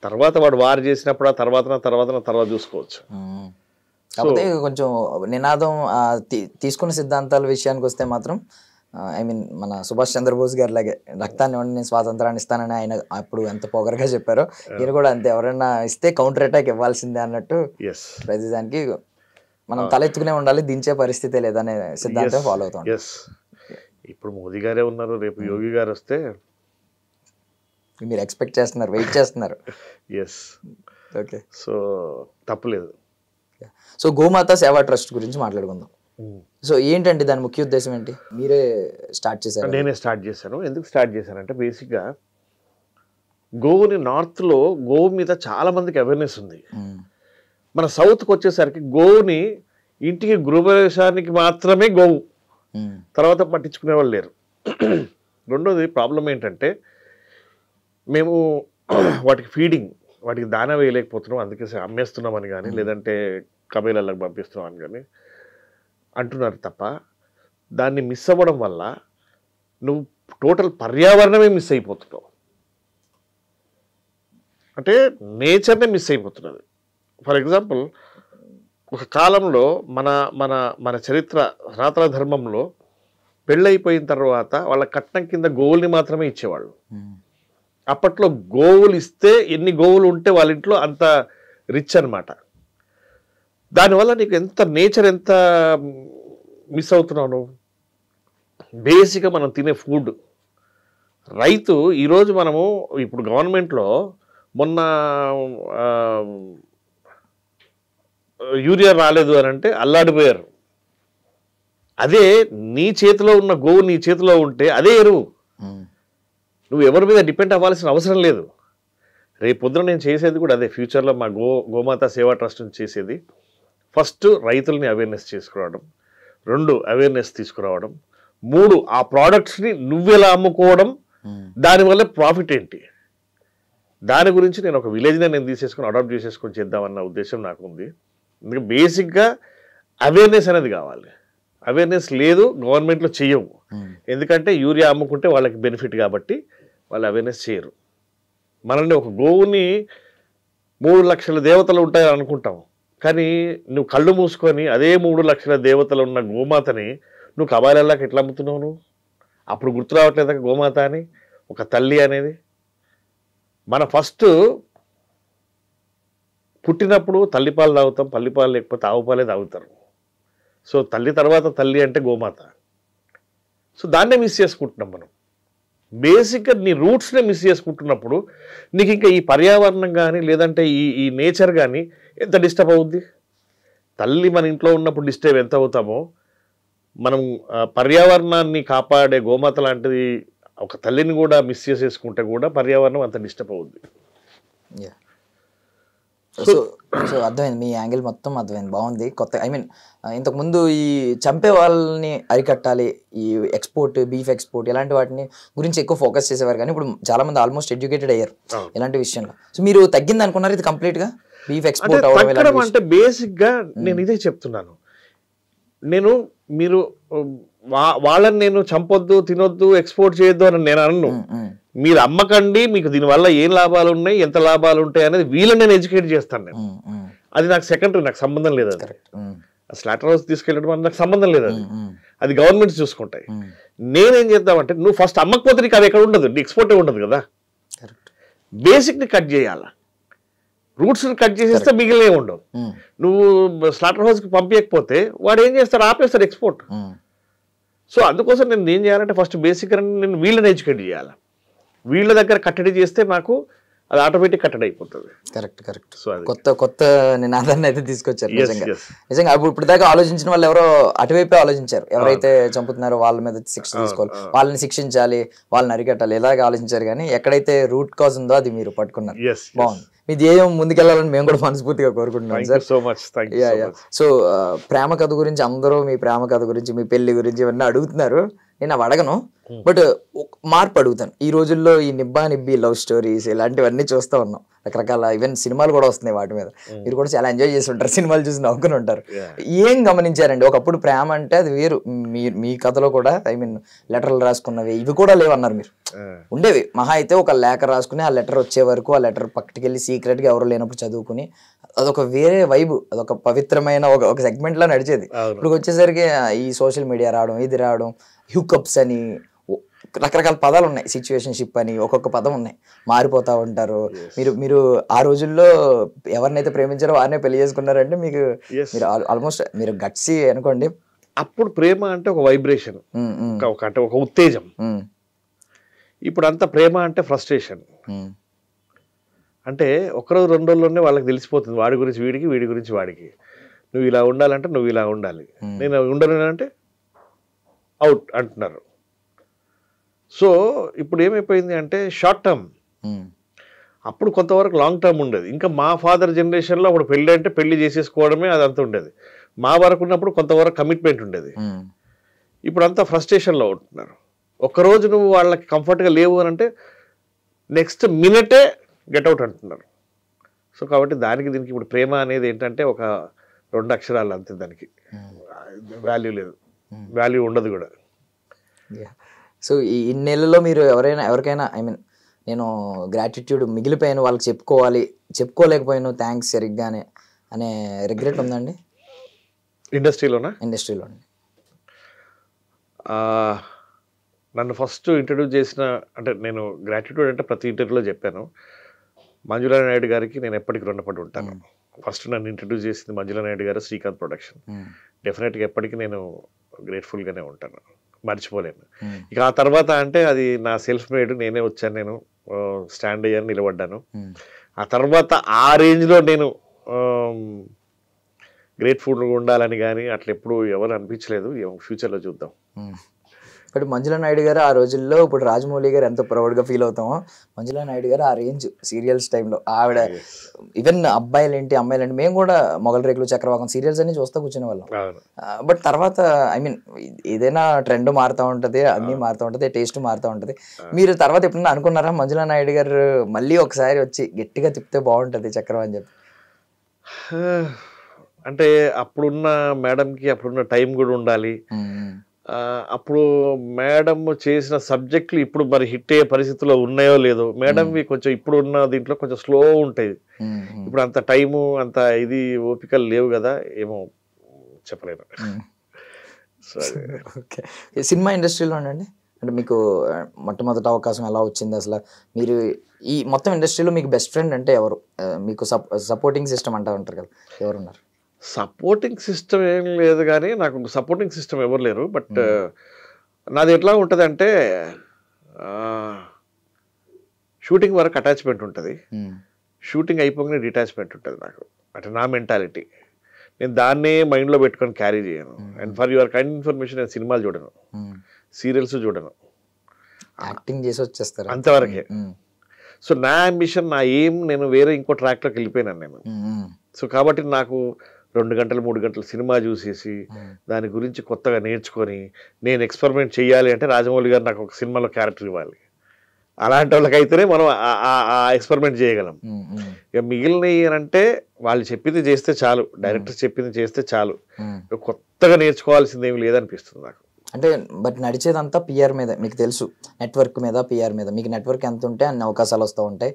తర్వాత వాడు వారు చేసినప్పుడు ఆ తర్వాత చూసుకోవచ్చు. కాకపోతే కొంచెం నినాదం తీసుకున్న సిద్ధాంతాల విషయానికి వస్తే మాత్రం మన సుభాష్ చంద్రబోస్ గారి లాగే రక్తాన్ని ఇవ్వండి నేను స్వాతంత్రాన్ని ఇస్తానని ఆయన అప్పుడు ఎంత పొగరగా చెప్పారో, ఈయన కూడా అంతే, ఎవరైనా ఇస్తే కౌంటర్ అటాక్ ఇవ్వాల్సిందే అన్నట్టు ప్రతిదానికి మనం తలెత్తుకునే ఉండాలి, దించే పరిస్థితే లేదనే సిద్ధాంతం ఫాలో అవుతాం. ఇప్పుడు మోదీ గారే ఉన్నారు, రేపు యోగి గారు వస్తే మీరు ఎక్స్పెక్ట్ చేస్తున్నారు, వెయిట్ చేస్తున్నారు. ఓకే, సో తప్పులేదు. సో గోమాత సేవా ట్రస్ట్ గురించి మాట్లాడుకుందాం. సో ఏంటంటే దాని ముఖ్య ఉద్దేశం ఏంటి? మీరే స్టార్ట్ చేశారు? నేనే స్టార్ట్ చేశాను. ఎందుకు స్టార్ట్ చేశానంటే బేసిక్గా గోవుని నార్త్లో గోవు మీద చాలా మందికి అవేర్నెస్ ఉంది. మన సౌత్కి వచ్చేసరికి గోవుని ఇంటికి గృహప్రవేశానికి మాత్రమే గోవు, తర్వాత పట్టించుకునే వాళ్ళు లేరు. రెండోది ప్రాబ్లం ఏంటంటే మేము వాటికి ఫీడింగ్, వాటికి దానా వేయలేకపోతున్నాం, అందుకే అమ్మేస్తున్నామని కానీ లేదంటే కబేలాలకు పంపిస్తున్నాం అని కానీ అంటున్నారు తప్ప, దాన్ని మిస్ అవ్వడం వల్ల నువ్వు టోటల్ పర్యావరణమే మిస్ అయిపోతున్నావు. అంటే నేచర్నే మిస్ అయిపోతున్నది. ఫర్ ఎగ్జాంపుల్, ఒక కాలంలో మన మన మన చరిత్ర సనాతన ధర్మంలో పెళ్ళైపోయిన తర్వాత వాళ్ళ కట్నం కింద గోవుల్ని మాత్రమే ఇచ్చేవాళ్ళు. అప్పట్లో గోవులు ఇస్తే ఎన్ని గోవులు ఉంటే వాళ్ళ ఇంట్లో అంత రిచ్ అనమాట. దానివల్ల నీకు ఎంత నేచర్ ఎంత మిస్ అవుతున్నావు నువ్వు. బేసిక్గా మనం తినే ఫుడ్, రైతు ఈరోజు మనము ఇప్పుడు గవర్నమెంట్లో మొన్న యూరియా రాలేదు అని అంటే అల్లాడిపోయారు. అదే నీ చేతిలో ఉన్న గోవు నీ చేతిలో ఉంటే అదే ఎరువు. నువ్వు ఎవరి మీద డిపెండ్ అవ్వాల్సిన అవసరం లేదు. రేపు పొద్దున నేను చేసేది కూడా అదే. ఫ్యూచర్లో మా గోమాత సేవా ట్రస్ట్ నుంచి చేసేది ఫస్ట్ రైతుల్ని అవేర్నెస్ చేసుకురావడం, 2 అవేర్నెస్ తీసుకురావడం, 3 ఆ ప్రోడక్ట్స్ని నువ్వెలా అమ్ముకోవడం, దానివల్ల ప్రాఫిట్ ఏంటి, దాని గురించి నేను ఒక విలేజ్ని నేను తీసేసుకొని అడాప్ట్ చేసేసుకొని చేద్దామన్న ఉద్దేశం నాకు ఉంది. అందుకే బేసిక్గా అవేర్నెస్ అనేది కావాలి. అవేర్నెస్ లేదు, గవర్నమెంట్లో చెయ్యవు. ఎందుకంటే యూరియా అమ్ముకుంటే వాళ్ళకి బెనిఫిట్ కాబట్టి వాళ్ళు అవేర్నెస్ చేయరు. మనల్ని ఒక గోవుని 3 లక్షల దేవతలు ఉంటాయని అనుకుంటాం, కానీ నువ్వు కళ్ళు మూసుకొని అదే 3 లక్షల దేవతలు ఉన్న గోమాతని నువ్వు కబాయిలకి ఎట్లా అమ్ముతున్నావు? నువ్వు అప్పుడు గుర్తు రావట్లేదా గోమాత అని, ఒక తల్లి అనేది? మన ఫస్ట్ పుట్టినప్పుడు తల్లిపాలు తాగుతాం, పల్లిపాలు లేకపోతే ఆవు పాలే తాగుతారు. సో తల్లి తర్వాత తల్లి అంటే గోమాత. సో దాన్నే మిస్ చేసుకుంటున్నాం మనం. బేసిక్గా నీ రూట్స్నే మిస్ చేసుకుంటున్నప్పుడు నీకు ఇంకా ఈ పర్యావరణం కానీ లేదంటే ఈ నేచర్ కానీ ఎంత డిస్టర్బ్ అవుద్ది. తల్లి మన ఇంట్లో ఉన్నప్పుడు డిస్టర్బ్ ఎంత అవుతామో, మనం పర్యావరణాన్ని కాపాడే గోమాత లాంటిది ఒక తల్లిని కూడా మిస్ చేసేసుకుంటే కూడా పర్యావరణం అంత డిస్టర్బ్ అవుద్ది. సో అర్థమైంది, మీ యాంగిల్ మొత్తం అర్థమైంది, బాగుంది. కొత్త ఇంతకుముందు ఈ చంపే వాళ్ళని అరికట్టాలి, ఈ ఎక్స్పోర్ట్, బీఫ్ ఎక్స్పోర్ట్ ఇలాంటి వాటిని గురించి ఎక్కువ ఫోకస్ చేసేవారు, కానీ ఇప్పుడు చాలా మంది ఆల్మోస్ట్ ఎడ్యుకేటెడ్ అయ్యారు ఇలాంటి విషయంలో. సో మీరు తగ్గింది అనుకున్నారు ఇది కంప్లీట్ గా బీఫ్ ఎక్స్పోర్ట్ అవ్వడం? అంటే బేసిక్ గా నేను ఇదే చెప్తున్నాను. మీరు వాళ్ళని నేను చంపొద్దు, తినొద్దు, ఎక్స్పోర్ట్ చేయొద్దు అని నేను అనను. మీరు అమ్మకండి, మీకు దీనివల్ల ఏం లాభాలు ఉన్నాయి, ఎంత లాభాలు ఉంటాయి అనేది వీళ్ళని నేను ఎడ్యుకేట్ చేస్తాను. నేను అది నాకు సెకండరీ, నాకు సంబంధం లేదు. అది స్లాటర్ హౌస్ తీసుకెళ్ళడం అని నాకు సంబంధం లేదు. అది గవర్నమెంట్ చూసుకుంటాయి. నేనేం చేద్దామంటే, నువ్వు ఫస్ట్ అమ్మకపోతే నీకు అది ఎక్కడ ఉండదు, నీ ఎక్స్పోర్టే ఉండదు కదా. బేసిక్ని కట్ చేయాలా, రూట్స్ని కట్ చేసేస్తే మిగిలినవి ఉండవు. నువ్వు స్లాటర్ హౌస్కి పంపించకపోతే వాడు ఏం చేస్తాడు, ఆపేస్తాడు ఎక్స్పోర్ట్. సో అందుకోసం నేను ఏం చేయాలంటే ఫస్ట్ బేసిక్గా నేను వీళ్ళని ఎడ్యుకేట్ చేయాలి. వీళ్ళ దగ్గర కట్టడి చేస్తే నాకు అది ఆటోమేటిక్ కట్టడి అయిపోతుంది. కరెక్ట్. సో కొత్త నినాదాన్ని అయితే తీసుకొచ్చారు. నిజంగా ఇప్పుడు దాకా ఆలోచించిన వాళ్ళు ఎవరో అటువైపే ఆలోచించారు. ఎవరైతే చంపుతున్నారో వాళ్ళ మీద శిక్ష తీసుకోవాలి, వాళ్ళని శిక్షించాలి, వాళ్ళని అరికట్టాలి, ఇలాగే ఆలోచించారు. కానీ ఎక్కడైతే రూట్ కాజ్ ఉందో అది మీరు పట్టుకున్నారు. బాగుంది. మీ ధ్యేయం ముందుకెళ్ళాలని మేము కూడా మనస్ఫూర్తిగా కోరుకుంటున్నాం సార్. సో ప్రేమ కథ గురించి అందరూ, మీ ప్రేమ కథ గురించి, మీ పెళ్లి గురించి ఇవన్నీ అడుగుతున్నారు. నేను అవి అడగను, బట్ మార్పు అడుగుతాను. ఈ రోజుల్లో ఈ నిబ్బి లవ్ స్టోరీస్ ఇలాంటివన్నీ చూస్తూ ఉన్నాం. రకరకాల ఈవెన్ సినిమాలు కూడా వస్తున్నాయి వాటి మీద. మీరు కూడా చాలా ఎంజాయ్ చేసి ఉంటారు, సినిమాలు చూసి నవ్వుకుని ఉంటారు. ఏం గమనించారండి? ఒకప్పుడు ప్రేమ అంటే అది వేరు. మీ కథలో కూడా లెటర్లు రాసుకున్నవి ఇవి కూడా లేవన్నారు మీరు. ఉండేవి మహా అయితే ఒక లేఖ రాసుకుని ఆ లెటర్ వచ్చే వరకు ఆ లెటర్ పక్కకెళ్ళి సీక్రెట్ గా ఎవరు లేనప్పుడు చదువుకుని అదొక వేరే వైబు, అదొక పవిత్రమైన ఒక సెగ్మెంట్ లో నడిచేది. ఇప్పుడు వచ్చేసరికి ఈ సోషల్ మీడియా రావడం, ఇది రావడం, హ్యూకప్స్ అని రకరకాల పదాలు ఉన్నాయి, సిచ్యువేషన్షిప్ అని ఒక్కొక్క పదం ఉన్నాయి, మారిపోతా ఉంటారు. మీరు ఆ రోజుల్లో ఎవరినైతే ప్రేమించారో వారినే పెళ్లి చేసుకున్నారంటే మీకు మీరు ఆల్మోస్ట్ మీరు గట్సి అనుకోండి. అప్పుడు ప్రేమ అంటే ఒక వైబ్రేషన్, అంటే ఒక ఉత్తేజం. ఇప్పుడు అంతా ప్రేమ అంటే ఫ్రస్ట్రేషన్. అంటే ఒకరోజు 2 రోజుల్లోనే వాళ్ళకి తెలిసిపోతుంది, వాడి గురించి వీడికి, వీడి గురించి వాడికి. నువ్వు ఇలా ఉండాలంటే నువ్వు ఇలా ఉండాలి, నేను ఉండను అంటే అవుట్ అంటున్నారు. సో ఇప్పుడు ఏమైపోయింది అంటే షార్ట్ టర్మ్. అప్పుడు కొంతవరకు లాంగ్ టర్మ్ ఉండేది. ఇంకా మా ఫాదర్ జనరేషన్లో అప్పుడు పెళ్ళి అంటే పెళ్లి చేసేసుకోవడమే అదంతా ఉండేది. మా వరకు ఉన్నప్పుడు కొంతవరకు కమిట్మెంట్ ఉండేది. ఇప్పుడు అంతా ఫ్రస్ట్రేషన్లో ఉంటున్నారు. ఒక్కరోజు నువ్వు వాళ్ళకి కంఫర్ట్గా లేవు అని అంటే నెక్స్ట్ మినిటే గెట్అవుట్ అంటున్నారు. సో కాబట్టి దానికి దీనికి ఇప్పుడు ప్రేమ అనేది ఏంటంటే ఒక 2 అక్షరాలు అంతే, దానికి వాల్యూ లేదు, వాల్యూ ఉండదు కూడా. సో ఈ ఇన్నేళ్ళలో మీరు ఎవరికైనా ఐ మీన్ నేను గ్రాటిట్యూడ్ మిగిలిపోయాను వాళ్ళకి చెప్పుకోలేకపోయాను థ్యాంక్స్ సరిగ్గానే అనే రిగ్రెట్ ఉందండి ఇండస్ట్రీలోనా? ఇండస్ట్రీలో నన్ను ఫస్ట్ ఇంట్రడ్యూస్ చేసిన, అంటే నేను గ్రాటిట్యూడ్ అంటే ప్రతి ఇంటర్వ్యూలో చెప్పాను, మంజులా నాయుడు గారికి నేను ఎప్పటికీ రుణపడి ఉంటాను. ఫస్ట్ నన్ను ఇంట్రడ్యూస్ చేసింది మంజులా నాయుడు గారు, శ్రీకాంత్ ప్రొడక్షన్. డెఫినెట్గా ఎప్పటికీ నేను గ్రేట్ఫుల్గానే ఉంటాను, మర్చిపోలేను. ఇక ఆ తర్వాత అంటే అది నా సెల్ఫ్ మేడ్, నేనే వచ్చాను, నేను స్టాండ్ అయ్యాను, నిలబడ్డాను. ఆ తర్వాత ఆ రేంజ్లో నేను గ్రేట్ఫుల్గా ఉండాలని కానీ అట్లా ఎప్పుడు ఎవరు అనిపించలేదు. ఫ్యూచర్లో చూద్దాం. బట్ మంజులా నాయుడు గారు ఆ రోజుల్లో ఇప్పుడు రాజమౌళి గారు ఎంతో ప్రౌడ్గా ఫీల్ అవుతామో, మంజులా నాయుడు గారు ఆ రేంజ్ సీరియల్స్ టైంలో ఆవిడ ఈవెన్ అబ్బాయిలేంటి అమ్మాయిలేంటి మేము కూడా మొగల్ రేకులు చక్రవాకం సీరియల్స్ అన్ని చూస్తూ కూర్చునే వాళ్ళం. బట్ తర్వాత ఐ మీన్ ఏదైనా ట్రెండ్ మారుతూ ఉంటుంది, అన్నీ మారుతూ ఉంటుంది, టేస్ట్ మారుతూ ఉంటుంది. మీరు తర్వాత ఎప్పుడన్నా అనుకున్నారా మంజులా నాయుడు గారు మళ్ళీ ఒకసారి వచ్చి గట్టిగా తిప్పితే బాగుంటుంది చక్రం అని చెప్పి? అంటే అప్పుడున్న మేడంకి అప్పుడున్న టైం కూడా ఉండాలి. అప్పుడు మేడం చేసిన సబ్జెక్టులు ఇప్పుడు మరి హిట్ అయ్యే పరిస్థితుల్లో ఉన్నాయో లేదో. మేడంవి కొంచెం ఇప్పుడు ఉన్న దీంట్లో కొంచెం స్లో ఉంటాయి. ఇప్పుడు అంత టైము అంత ఇది ఓపికలు లేవు కదా, ఏమో చెప్పలేను. ఓకే, సినిమా ఇండస్ట్రీలో అండి అంటే మీకు మొట్టమొదటి అవకాశం ఎలా వచ్చింది అసలు? మీరు ఈ మొత్తం ఇండస్ట్రీలో మీకు బెస్ట్ ఫ్రెండ్ అంటే ఎవరు? మీకు సపోర్టింగ్ సిస్టమ్ అంటూ ఉంటారు కదా, ఎవరున్నారు? సపోర్టింగ్ సిస్టమ్ ఏం లేదు కానీ నాకు సపోర్టింగ్ సిస్టమ్ ఎవరు లేరు. బట్ నాది ఎట్లా ఉంటుంది అంటే షూటింగ్ వరకు అటాచ్మెంట్ ఉంటుంది, షూటింగ్ అయిపోగానే డిటాచ్మెంట్ ఉంటుంది నాకు. అంటే నా మెంటాలిటీ, నేను దాన్నే మైండ్లో పెట్టుకొని క్యారీ చేయను. And for your kind information, నేను సినిమాలు చూడను, సీరియల్స్ చూడను, యాక్టింగ్ చేసి వచ్చేస్తారు అంతవరకే. సో నా అంబిషన్, నా ఎయిమ్, నేను వేరే ఇంకో ట్రాక్లోకి వెళ్ళిపోయినాను నేను. సో కాబట్టి నాకు 2 గంటలు 3 గంటలు సినిమా చూసేసి దాని గురించి కొత్తగా నేర్చుకొని నేను ఎక్స్పెరిమెంట్ చేయాలి అంటే రాజమౌళి గారు నాకు ఒక సినిమాలో క్యారెక్టర్ ఇవ్వాలి. అలాంటి వాళ్ళకైతేనే మనం ఆ ఎక్స్పెరిమెంట్ చేయగలం. ఇక మిగిలినవి అంటే వాళ్ళు చెప్పింది చేస్తే చాలు, డైరెక్టర్ చెప్పింది చేస్తే చాలు, కొత్తగా నేర్చుకోవాల్సింది ఏమి లేదనిపిస్తుంది నాకు. అంటే బట్ నడిచేదంతా పిఆర్ మీద, మీకు తెలుసు, నెట్వర్క్ మీద పిఆర్ మీద. మీకు నెట్వర్క్ ఎంత ఉంటే అన్ని అవకాశాలు వస్తూ ఉంటాయి,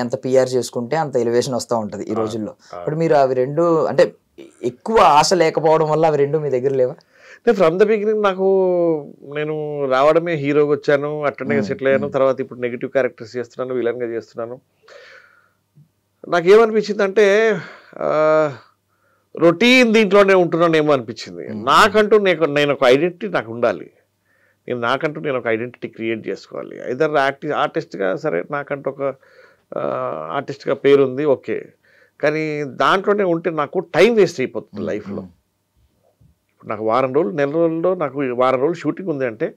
ఎంత పిఆర్ చేసుకుంటే అంత ఎలివేషన్ వస్తూ ఉంటుంది ఈ రోజుల్లో. ఇప్పుడు మీరు అవి రెండు అంటే ఎక్కువ ఆశ లేకపోవడం వల్ల అవి రెండు మీ దగ్గర లేవా? ఫ్రమ్ ద బిగినింగ్ నేను రావడమే హీరోగా వచ్చాను, అట్లనే సెటిల్ అయ్యాను. తర్వాత ఇప్పుడు నెగిటివ్ క్యారెక్టర్స్ చేస్తున్నాను, విలన్గా చేస్తున్నాను. నాకేమనిపించింది అంటే రొటీన్ దీంట్లోనే ఉంటున్నానేమో అనిపించింది. నాకంటూ నేను ఒక ఐడెంటిటీ నాకు ఉండాలి, నేను ఒక ఐడెంటిటీ క్రియేట్ చేసుకోవాలి. ఐదర్ ఆర్టిస్ట్గా, సరే నాకంటూ ఒక ఆర్టిస్ట్గా పేరుంది, ఓకే, కానీ దాంట్లోనే ఉంటే నాకు టైం వేస్ట్ అయిపోతుంది లైఫ్లో. ఇప్పుడు నాకు వారం రోజులు, నెల రోజుల్లో నాకు వారం రోజులు షూటింగ్ ఉంది అంటే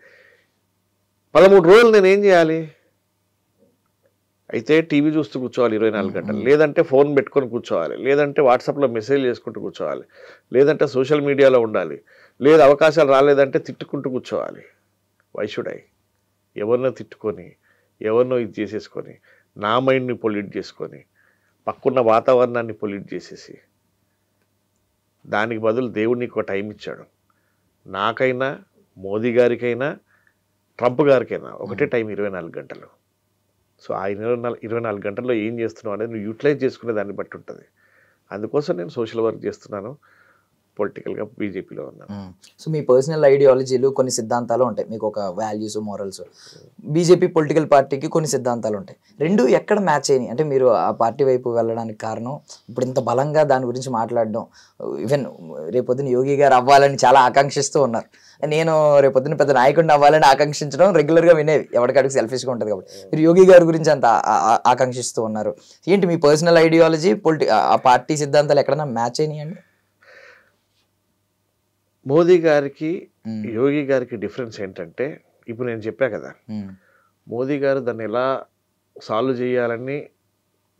13 రోజులు నేను ఏం చేయాలి? అయితే టీవీ చూస్తూ కూర్చోవాలి 24 గంటలు, లేదంటే ఫోన్ పెట్టుకొని కూర్చోవాలి, లేదంటే వాట్సాప్లో మెసేజ్ చేసుకుంటూ కూర్చోవాలి, లేదంటే సోషల్ మీడియాలో ఉండాలి, లేదు అవకాశాలు రాలేదంటే తిట్టుకుంటూ కూర్చోవాలి. Why should I? ఎవరినో తిట్టుకొని, ఎవరినో ఇది చేసేసుకొని, నా మైండ్ని పొల్యూట్ చేసుకొని, పక్కన్న వాతావరణాన్ని పొల్యూట్ చేసేసి, దానికి బదులు దేవుడు నీకు ఒక టైం ఇచ్చాడు. నాకైనా, మోదీ గారికైనా, ట్రంప్ గారికైనా ఒకటే టైం 24 గంటలు. సో ఆ 24 గంటల్లో ఏం చేస్తున్నావు అనేది నువ్వు యూటిలైజ్ చేసుకునే దాన్ని బట్టి ఉంటుంది. అందుకోసం నేను సోషల్ వర్క్ చేస్తున్నాను, పొలిటికల్గా బీజేపీలో ఉన్నాను. సో మీ పర్సనల్ ఐడియాలజీలు, కొన్ని సిద్ధాంతాలు ఉంటాయి, మీకు ఒక వాల్యూస్, మోరల్స్. బీజేపీ పొలిటికల్ పార్టీకి కొన్ని సిద్ధాంతాలు ఉంటాయి. రెండు ఎక్కడ మ్యాచ్ అయినాయి అంటే మీరు ఆ పార్టీ వైపు వెళ్ళడానికి కారణం? ఇప్పుడు ఇంత బలంగా దాని గురించి మాట్లాడడం, ఈవెన్ రేపొద్దున యోగి గారు అవ్వాలని చాలా ఆకాంక్షిస్తూ ఉన్నారు. నేను రేపొద్దున పెద్ద నాయకుడిని అవ్వాలని ఆకాంక్షించడం రెగ్యులర్గా వినేవి, ఎవరికాడికి సెల్ఫిష్గా ఉంటుంది కాబట్టి. మీరు యోగి గారి గురించి అంత ఆకాంక్షిస్తూ ఉన్నారు. ఏంటి మీ పర్సనల్ ఐడియాలజీ, ఆ పార్టీ సిద్ధాంతాలు ఎక్కడైనా మ్యాచ్ అయినాయండి? మోదీ గారికి యోగి గారికి డిఫరెన్స్ ఏంటంటే, ఇప్పుడు నేను చెప్పా కదా, మోదీ గారు దాన్ని ఎలా సాల్వ్ చేయాలని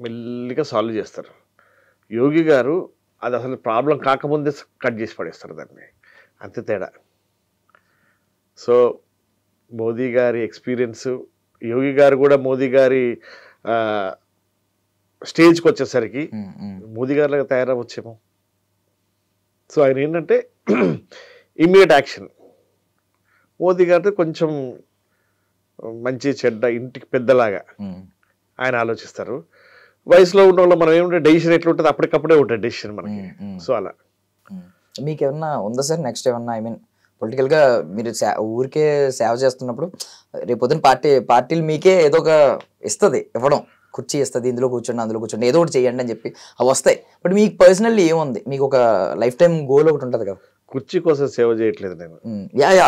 మెల్లిగా సాల్వ్ చేస్తారు. యోగి గారు అది అసలు ప్రాబ్లం కాకముందే కట్ చేసి పడేస్తారు దాన్ని, అంతే తేడా. సో మోదీ గారి ఎక్స్పీరియన్స్, యోగి గారు కూడా మోదీ గారి స్టేజ్కి వచ్చేసరికి మోదీ గారిలాగా తయారవచ్చేమో. సో ఆయన ఏంటంటే ఇమ్మీడియట్ యాక్షన్. మోదీ గారితో కొంచెం మంచి చెడ్డ ఇంటికి పెద్దలాగా ఆయన ఆలోచిస్తారు. వయసులో ఉన్న వాళ్ళు మనం ఏమంటే డెసిషన్ ఎట్లా ఉంటుంది అప్పటికప్పుడే ఉంటుంది డెసిషన్ మనకి. సో అలా మీకు ఏమన్నా ఉందా సార్ నెక్స్ట్ ఏమన్నా ఐ మీన్ పొలిటికల్గా మీరు ఊరికే సేవ చేస్తున్నప్పుడు రేపొద్దున పార్టీలు మీకే ఏదో ఒక ఇస్తుంది, ఇవ్వడం, కుర్చీ ఇస్తుంది, ఇందులో కూర్చోండి అందులో కూర్చోండి ఏదో ఒకటి చేయండి అని చెప్పి అవి వస్తాయి. బట్ మీకు పర్సనల్లీ ఏముంది, మీకు ఒక లైఫ్ టైం గోల్ ఒకటి ఉంటుంది కదా? కుర్చీ కోసం సేవ చేయట్లేదు నేను.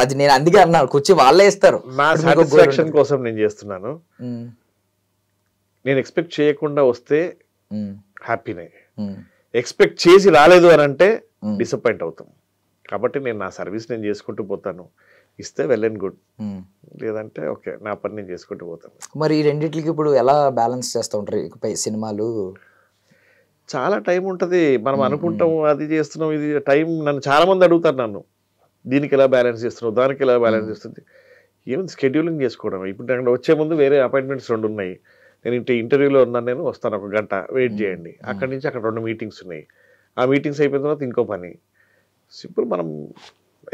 అది నేను అందుకే అన్నాను, కుర్చీ వాళ్ళే ఇస్తారు, నా సాటిస్ఫాక్షన్ కోసం నేను చేస్తున్నాను. నేను ఎక్స్పెక్ట్ చేయకుండా వస్తే హ్యాపీనే, ఎక్స్పెక్ట్ చేసి రాలేదు అని అంటే డిసప్పాయింట్ అవుతాం. కాబట్టి నేను నా సర్వీస్ నేను చేసుకుంటూ పోతాను. ఇస్తే వెల్ అండ్ గుడ్, లేదంటే ఓకే నా పని నేను చేసుకుంటూ పోతాను. మరి ఈ రెండింటికి ఇప్పుడు ఎలా బ్యాలెన్స్ చేస్తూ ఉంటారు? ఇకపై సినిమాలు చాలా టైం ఉంటుంది, మనం అనుకుంటాం అది చేస్తున్నాం ఇది టైం. నన్ను చాలా మంది అడుగుతారు, నన్ను దీనికి ఎలా బ్యాలెన్స్ చేస్తున్నావు, దానికి ఎలా బ్యాలెన్స్ చేస్తుంది. ఏమైంది స్కెడ్యూలింగ్ చేసుకోవడం. ఇప్పుడు అక్కడ వచ్చే ముందు వేరే అపాయింట్మెంట్స్ 2 ఉన్నాయి. నేను ఇంటర్వ్యూలో ఉన్నాను, నేను వస్తాను 1 గంట వెయిట్ చేయండి. అక్కడి నుంచి అక్కడ 2 మీటింగ్స్ ఉన్నాయి. ఆ మీటింగ్స్ అయిపోయిన తర్వాత ఇంకో పని. సింపుల్, మనం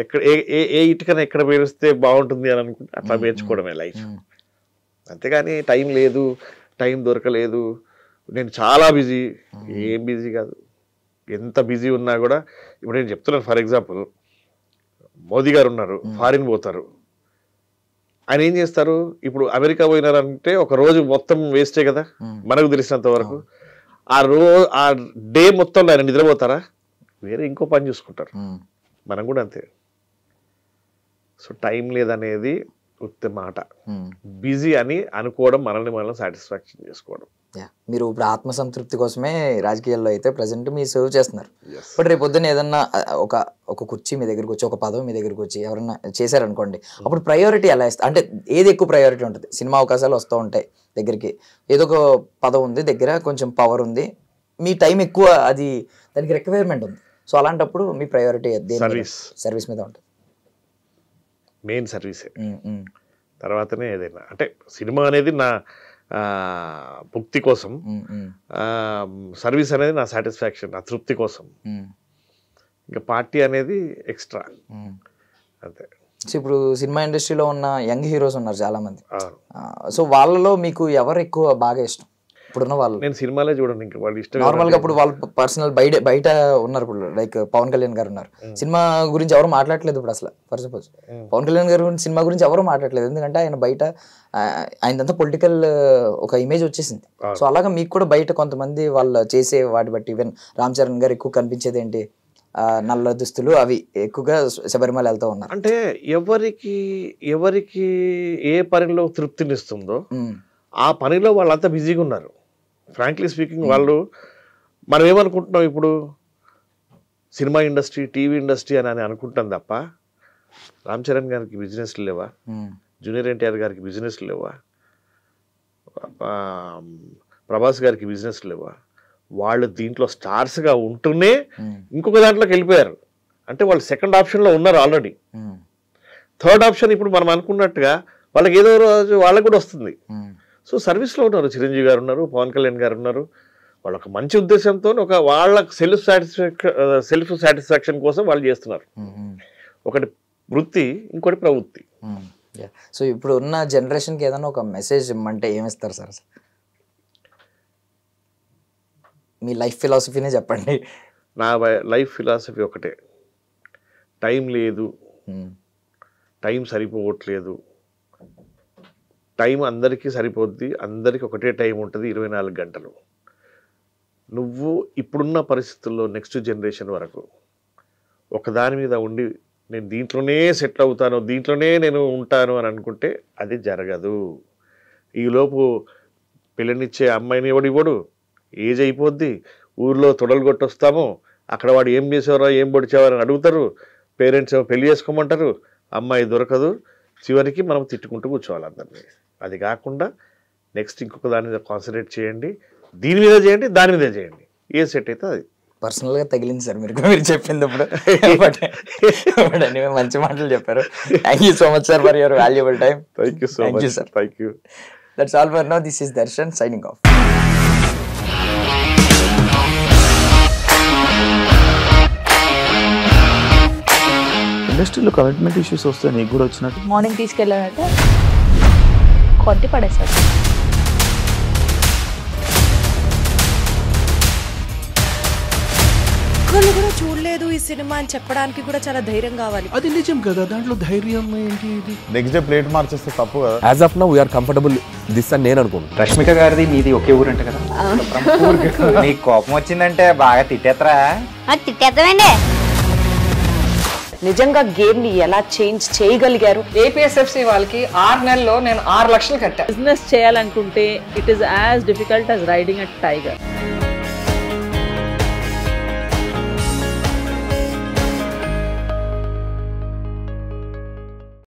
ఎక్కడ ఏ ఇటుకన ఎక్కడ పేరిస్తే బాగుంటుంది అని అనుకుంటే అట్లా పేర్చుకోవడమే లైఫ్. అంతేగాని టైం లేదు, టైం దొరకలేదు, నేను చాలా బిజీ. ఏం బిజీ కాదు, ఎంత బిజీ ఉన్నా కూడా. ఇప్పుడు నేను చెప్తున్నాను, ఫర్ ఎగ్జాంపుల్ మోదీ గారు ఉన్నారు, ఫారిన్ పోతారు. ఆయన ఏం చేస్తారు, ఇప్పుడు అమెరికా పోయినారంటే ఒక రోజు మొత్తం వేస్టే కదా మనకు తెలిసినంత వరకు. ఆ డే మొత్తంలో ఆయన నిద్రపోతారా? వేరే ఇంకో పని చూసుకుంటారు. మనం కూడా అంతే. సో టైం లేదనేది ఉత్త మాట. బిజీ అని అనుకోవడం, మనల్ని మనం సాటిస్ఫాక్షన్ చేసుకోవడం. మీరు ఇప్పుడు ఆత్మసంతృప్తి కోసమే రాజకీయాల్లో అయితే ప్రజెంట్ మీరు సర్వ్ చేస్తున్నారు. బట్ రేపు పొద్దున్న ఏదన్నా ఒక కుర్చీ మీ దగ్గరకు వచ్చి, ఒక పదవి మీ దగ్గరకు వచ్చి ఎవరన్నా చేశారనుకోండి, అప్పుడు ప్రయారిటీ ఎలా ఇస్తారు? అంటే ఏది ఎక్కువ ప్రయారిటీ ఉంటుంది? సినిమా అవకాశాలు వస్తూ ఉంటాయి దగ్గరికి, ఏదో ఒక పదవి ఉంది దగ్గర, కొంచెం పవర్ ఉంది, మీ టైం ఎక్కువ, అది దానికి రిక్వైర్మెంట్ ఉంది. సో అలాంటప్పుడు మీ ప్రయారిటీ సర్వీస్ మీద ఉంటుంది. మెయిన్ సర్వీసే, తర్వాతనే ఏదైనా. అంటే సినిమా అనేది నా భుక్తి కోసం, సర్వీస్ అనేది నా సాటిస్ఫాక్షన్, నా తృప్తి కోసం. ఇంకా పార్టీ అనేది ఎక్స్ట్రా అంతే. సో ఇప్పుడు సినిమా ఇండస్ట్రీలో ఉన్న యంగ్ హీరోస్ ఉన్నారు చాలా మంది. సో వాళ్ళలో మీకు ఎవరు ఎక్కువ బాగా ఇష్టం ఇప్పుడున్న వాళ్ళు? నేను సినిమాలే చూడండి, ఇంకా వాళ్ళు ఇష్టం. నార్మల్గా ఇప్పుడు వాళ్ళు పర్సనల్ బయట ఉన్నారు. ఇప్పుడు లైక్ పవన్ కళ్యాణ్ గారు ఉన్నారు, సినిమా గురించి ఎవరు మాట్లాడలేదు ఇప్పుడు అసలు. ఫర్ సపోజ్ పవన్ కళ్యాణ్ గారు సినిమా గురించి ఎవరు మాట్లాడలేదు, ఎందుకంటే ఆయన బయట ఆయనంతా పొలిటికల్ ఒక ఇమేజ్ వచ్చేసింది. సో అలాగా మీకు కూడా బయట కొంతమంది వాళ్ళు చేసే వాటి బట్టి, ఈవెన్ రామ్ చరణ్ గారు ఎక్కువ కనిపించేది ఏంటి, నల్ల దుస్తులు, అవి ఎక్కువగా శబరిమల వెళ్తూ ఉన్నారు. అంటే ఎవరికి ఏ పనిలో తృప్తినిస్తుందో ఆ పనిలో వాళ్ళంతా బిజీగా ఉన్నారు. ఫ్రాంక్లీ స్పీకింగ్, వాళ్ళు మనం ఏమనుకుంటున్నాం ఇప్పుడు సినిమా ఇండస్ట్రీ, టీవీ ఇండస్ట్రీ అని అనుకుంటాం తప్ప, రామ్ చరణ్ గారికి బిజినెస్లు లేవా, జూనియర్ ఎన్టీఆర్ గారికి బిజినెస్లు లేవా, ప్రభాస్ గారికి బిజినెస్లు లేవా? వాళ్ళు దీంట్లో స్టార్స్గా ఉంటూనే ఇంకొక దాంట్లోకి వెళ్ళిపోయారు. అంటే వాళ్ళు సెకండ్ ఆప్షన్లో ఉన్నారు ఆల్రెడీ. థర్డ్ ఆప్షన్ ఇప్పుడు మనం అనుకున్నట్టుగా వాళ్ళకి ఏదో రోజు వాళ్ళకి కూడా వస్తుంది. సో సర్వీస్లో ఉన్నారు. చిరంజీవి గారు ఉన్నారు, పవన్ కళ్యాణ్ గారు ఉన్నారు. వాళ్ళు ఒక మంచి ఉద్దేశంతో వాళ్ళ సెల్ఫ్ సాటిస్ఫాక్షన్ కోసం వాళ్ళు చేస్తున్నారు. ఒకటి వృత్తి, ఇంకోటి ప్రవృత్తి. సో ఇప్పుడు ఉన్న జనరేషన్కి ఏదైనా ఒక మెసేజ్ ఇమ్మంటే ఏమిస్తారు సార్? మీ లైఫ్ ఫిలాసఫీనే చెప్పండి. నా లైఫ్ ఫిలాసఫీ ఒకటే, టైం లేదు, టైం సరిపోవట్లేదు. టైం అందరికీ సరిపోద్ది, అందరికీ ఒకటే టైం ఉంటుంది, 24 గంటలు. నువ్వు ఇప్పుడున్న పరిస్థితుల్లో నెక్స్ట్ జనరేషన్ వరకు ఒకదాని మీద ఉండి నేను దీంట్లోనే సెటిల్ అవుతాను, దీంట్లోనే నేను ఉంటాను అని అనుకుంటే అది జరగదు. ఈలోపు పిల్లనిచ్చే అమ్మాయిని ఇవ్వడు, ఏజ్ అయిపోద్ది, ఊర్లో తొడలు కొట్టొస్తాము, అక్కడ వాడు ఏం చేసేవారో ఏం పొడిచేవారో అని అడుగుతారు, పేరెంట్స్ ఏమో పెళ్లి చేసుకోమంటారు, అమ్మాయి దొరకదు, చివరికి మనం తిట్టుకుంటూ కూర్చోవాలి అందరినీ. అది కాకుండా నెక్స్ట్ ఇంకొక దాని మీద కాన్సన్ట్రేట్ చేయండి, దీని మీద చేయండి, దాని మీద చేయండి, ఏ సెట్ అయితే అది. పర్సనల్గా తగిలింది సార్ మీరు చెప్పిందప్పుడు. మంచి మాటలు చెప్పారు. Thank you so much sir for your valuable time. Thank you so much sir. Thank you. That's all for now. This is Darshan signing off. ఇండస్ట్రీలో కమిట్మెంట్ ఇష్యూస్ వస్తే నీకు కూడా వచ్చినట్టు మార్నింగ్ తీసుకెళ్ళానంటే కొట్టి పడేసాడు. ఒక్కళ్ళు కూడా చూడలేదు ఈ సినిమా అని చెప్పడానికి కూడా చాలా ధైర్యం కావాలి. అది నిజం కదా, దాంట్లో ధైర్యం ఏంటి? ఇది నెక్స్ట్ డే ప్లేట్ మార్చేస్తే తప్పు కదా. As of now we are comfortable this అని నేను అనుకుంటున్నాను. రష్మిక గారిది మీది ఒకే ఊరు అంట కదా. నీకు కోపం వచ్చిందంటే బాగా తిట్టేత్తరా? తిట్టేద్దామండి. నిజంగా గేమ్ ని ఎలా చేంజ్ చేయగలిగారు? ఏపీఎస్ఎఫ్సి వాళ్ళకి 6 నెలల్లో నేను 6 లక్షలు కట్టా. బిజినెస్ చేయాలనుకుంటే it is as difficult as riding a tiger.